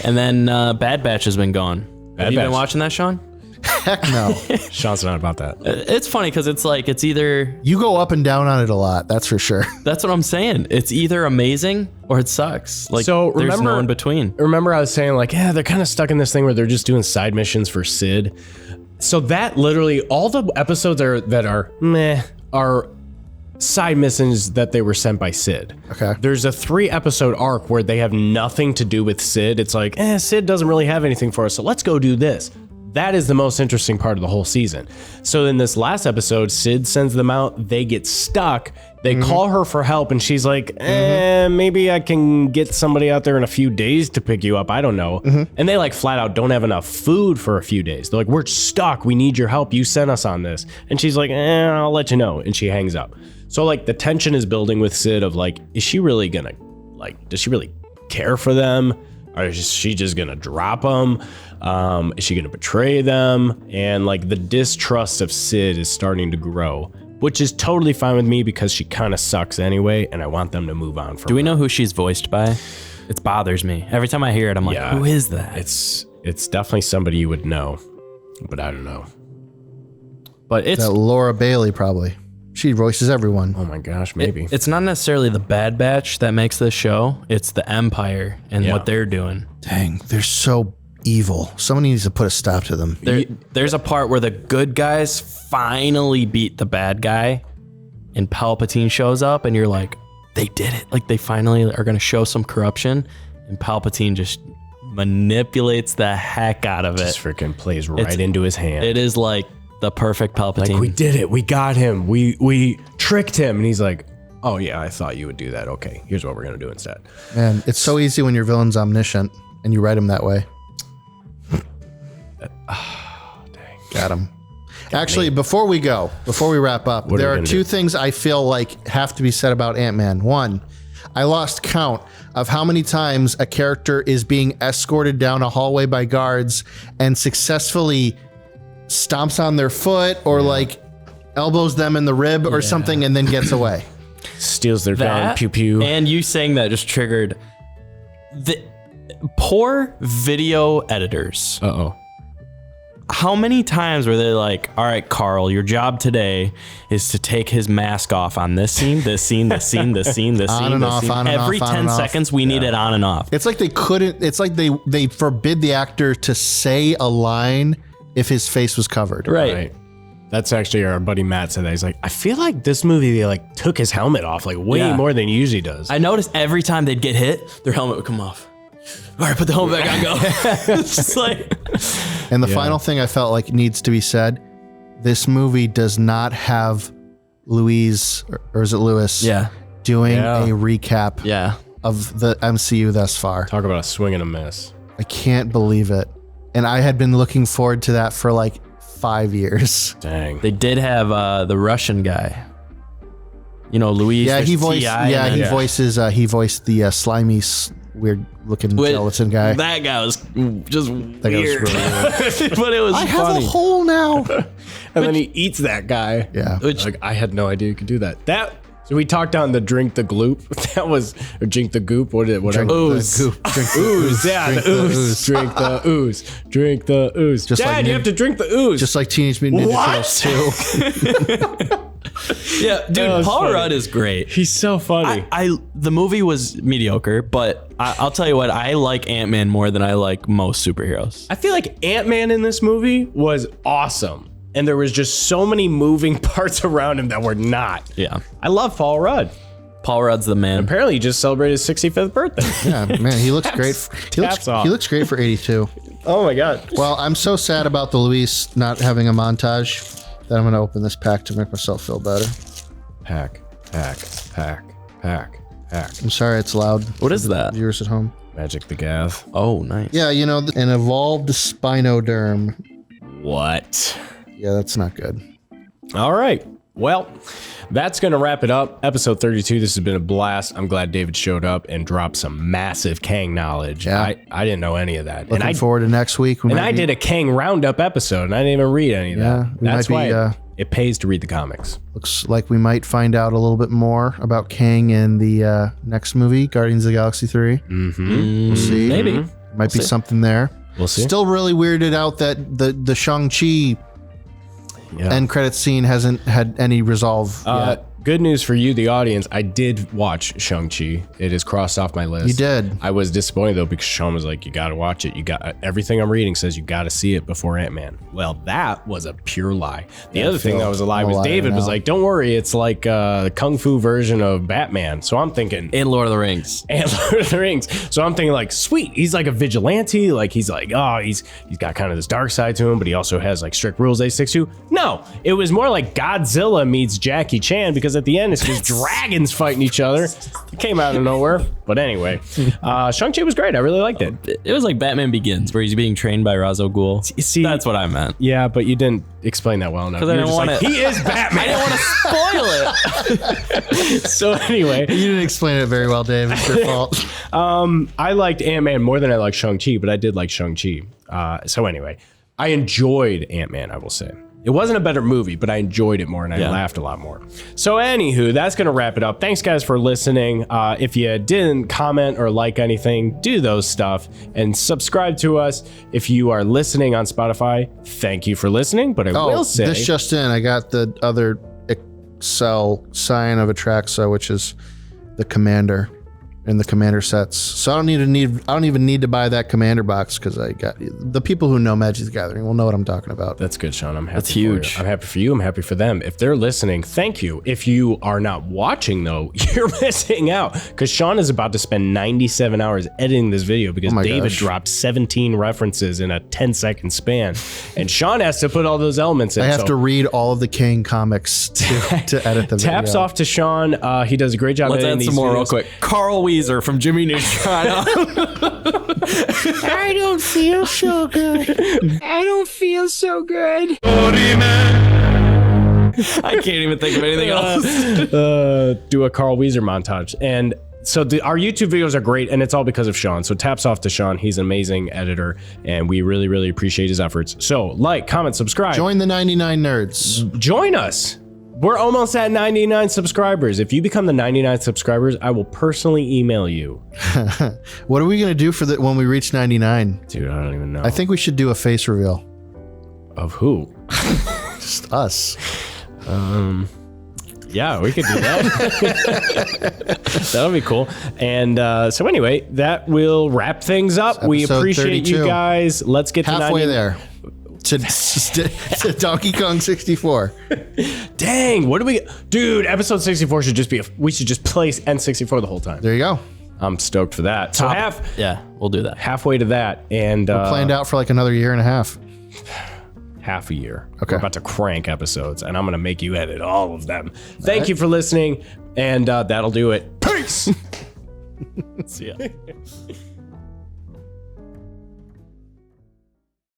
And then Bad Batch has been gone. Have you Batch. been watching that, Sean? Heck no. Sean's not about that. It's funny because it's like, it's either, You go up and down on it a lot. That's for sure. that's what I'm saying. It's either amazing or it sucks. Like, So, there's remember- no in between. Remember I was saying like, yeah, they're kind of stuck in this thing where they're just doing side missions for Sid. So that literally all the episodes that are meh are side missions that they were sent by Sid. Okay. There's a 3-episode arc where they have nothing to do with Sid. It's like, Sid doesn't really have anything for us, so let's go do this. That is the most interesting part of the whole season. So in this last episode, Sid sends them out. They get stuck. They call her for help, and she's like, maybe I can get somebody out there in a few days to pick you up. I don't know. And they like flat out don't have enough food for a few days. They're like, we're stuck. We need your help. You sent us on this. And she's like, I'll let you know. And she hangs up. So like the tension is building with Sid of like, is she really gonna, like, does she really care for them? Or is she just gonna drop them? Is she gonna betray them? And like the distrust of Sid is starting to grow, which is totally fine with me because she kind of sucks anyway, and I want them to move on from Do we her. know who she's voiced by? It bothers me. Every time I hear it, I'm like, Yeah. who is that? It's definitely somebody you would know, but I don't know. But it's That Laura Bailey, probably. She voices everyone. Oh my gosh, maybe. It's not necessarily the Bad Batch that makes this show. It's the Empire and what they're doing. Dang, they're so evil. Someone needs to put a stop to them. There's a part where the good guys finally beat the bad guy, and Palpatine shows up, and you're like, they did it. Like, they finally are going to show some corruption, and Palpatine just manipulates the heck out of it. Just freaking plays right into his hand. It is like the perfect Palpatine. Like, we did it. We got him. We tricked him. And he's like, oh yeah, I thought you would do that. Okay, here's what we're going to do instead. Man, it's so easy when your villain's omniscient and you write him that way. Dang. Got him. Actually, before we wrap up, there are two things I feel like have to be said about Ant-Man. One, I lost count of how many times a character is being escorted down a hallway by guards and successfully stomps on their foot or like elbows them in the rib or something and then gets away. Steals their gun, pew pew. And you saying that just triggered the poor video editors. Uh-oh. How many times were they like, all right, Carl, your job today is to take his mask off on this scene, this scene, this scene, this scene, this scene, this scene. Every 10 seconds, we need it on and off. It's like they couldn't, it's like they forbid the actor to say a line if his face was covered. Right. That's actually our buddy Matt said that. He's like, I feel like this movie, they like took his helmet off like way more than he usually does. I noticed every time they'd get hit, their helmet would come off. All right, put the helmet back on, go. It's just like... And the final thing I felt like needs to be said, this movie does not have Louise, or is it Lewis? Doing a recap of the MCU thus far. Talk about a swing and a miss. I can't believe it. And I had been looking forward to that for like 5 years. Dang. They did have the Russian guy. You know, Louise. Yeah, he voiced. He voiced the slimy, weird-looking gelatin guy. That guy was just weird. But it was I funny. have a hole now. And then he eats that guy. Yeah. Like, I had no idea you could do that. So we talked on the drink the gloop. That was, or drink the goop. Whatever. Ooze. Drink the ooze. Yeah, the ooze. Drink the ooze. Drink the ooze. Dad, you have to drink the ooze. Just like Teenage Mutant Ninja Turtles 2. Yeah, dude, Paul Rudd is great. He's so funny. The movie was mediocre, but I'll tell you what, I like Ant-Man more than I like most superheroes. I feel like Ant-Man in this movie was awesome. And there was just so many moving parts around him that were not. Yeah. I love Paul Rudd. Paul Rudd's the man. Apparently he just celebrated his 65th birthday. Yeah, man, he looks great. He looks great for 82. Oh my God. Well, I'm so sad about the Luis not having a montage that I'm going to open this pack to make myself feel better. Pack. I'm sorry it's loud. What is that? Viewers at home. Magic the Gath. Oh, nice. Yeah, you know, an evolved spinoderm. What? Yeah, that's not good. All right. Well, that's going to wrap it up. Episode 32. This has been a blast. I'm glad David showed up and dropped some massive Kang knowledge. Yeah. I didn't know any of that. Looking forward to next week. I did a Kang roundup episode, and I didn't even read any of that. That's why it pays to read the comics. Looks like we might find out a little bit more about Kang in the next movie, Guardians of the Galaxy 3. Mm-hmm. We'll see. Maybe. Might be something there. We'll see. Still really weirded out that the Shang-Chi end credit scene hasn't had any resolve yet. Good news for you, the audience. I did watch Shang-Chi. It is crossed off my list. You did. I was disappointed though because Sean was like, "You got to watch it. You got everything I'm reading says you got to see it before Ant-Man." Well, that was a pure lie. The other thing that was a lie was David was like, "Don't worry, it's like a kung fu version of Batman." So I'm thinking, and Lord of the Rings, So I'm thinking like, sweet, he's like a vigilante. Like he's like, oh, he's got kind of this dark side to him, but he also has like strict rules they stick to. No, it was more like Godzilla meets Jackie Chan because at the end it's just dragons fighting each other. It came out of nowhere. But anyway, Shang-Chi was great. I really liked it. It was like Batman Begins, where he's being trained by Ra's al Ghul. See, that's what I meant. Yeah, but you didn't explain that well enough. Because I didn't want He is Batman. I didn't want to spoil it. So anyway, you didn't explain it very well, Dave. It's your fault. I liked Ant-Man more than I liked Shang-Chi, but I did like Shang-Chi. So anyway, I enjoyed Ant-Man, I will say. It wasn't a better movie, but I enjoyed it more and I laughed a lot more. So anywho, that's going to wrap it up. Thanks guys for listening. If you didn't comment or like anything, do those stuff and subscribe to us. If you are listening on Spotify, thank you for listening. But I will say, this just in, I got the other sell Scion of Atraxa, which is the commander in the commander sets. So I don't even need to buy that commander box because I got the people who know Magic the Gathering will know what I'm talking about. That's good, Sean. I'm happy. That's huge. For you. I'm happy for you. I'm happy for them. If they're listening, thank you. If you are not watching though, you're missing out because Sean is about to spend 97 hours editing this video because David dropped 17 references in a 10-second span, and Sean has to put all those elements in. I have to read all of the King comics to edit the video. Taps off to Sean. He does a great job. Let's editing add some these more videos. real quick. Carl Weezer from Jimmy Neutron. I don't feel so good. I don't feel so good. I can't even think of anything else. Do a Carl Weezer montage. And so our YouTube videos are great, and it's all because of Sean. So taps off to Sean. He's an amazing editor, and we really, really appreciate his efforts. So like, comment, subscribe. Join the 99 nerds. Join us. We're almost at 99 subscribers. If you become the 99 subscribers, I will personally email you. What are we going to do for when we reach 99? Dude, I don't even know. I think we should do a face reveal. Of who? Just us. Yeah, we could do that. That'll be cool. And so anyway, that will wrap things up. We Episode appreciate 32. you guys. Let's get Halfway to 90. there. To Donkey Kong 64. Dang, what do we... Dude, episode 64 should just be... we should just play N64 the whole time. There you go. I'm stoked for that. So Yeah, we'll do that. halfway to that. And Planned out for like another year and a half. half a year. Okay. We're about to crank episodes, and I'm going to make you edit all of them. Thank you for listening, and that'll do it. Peace! See ya.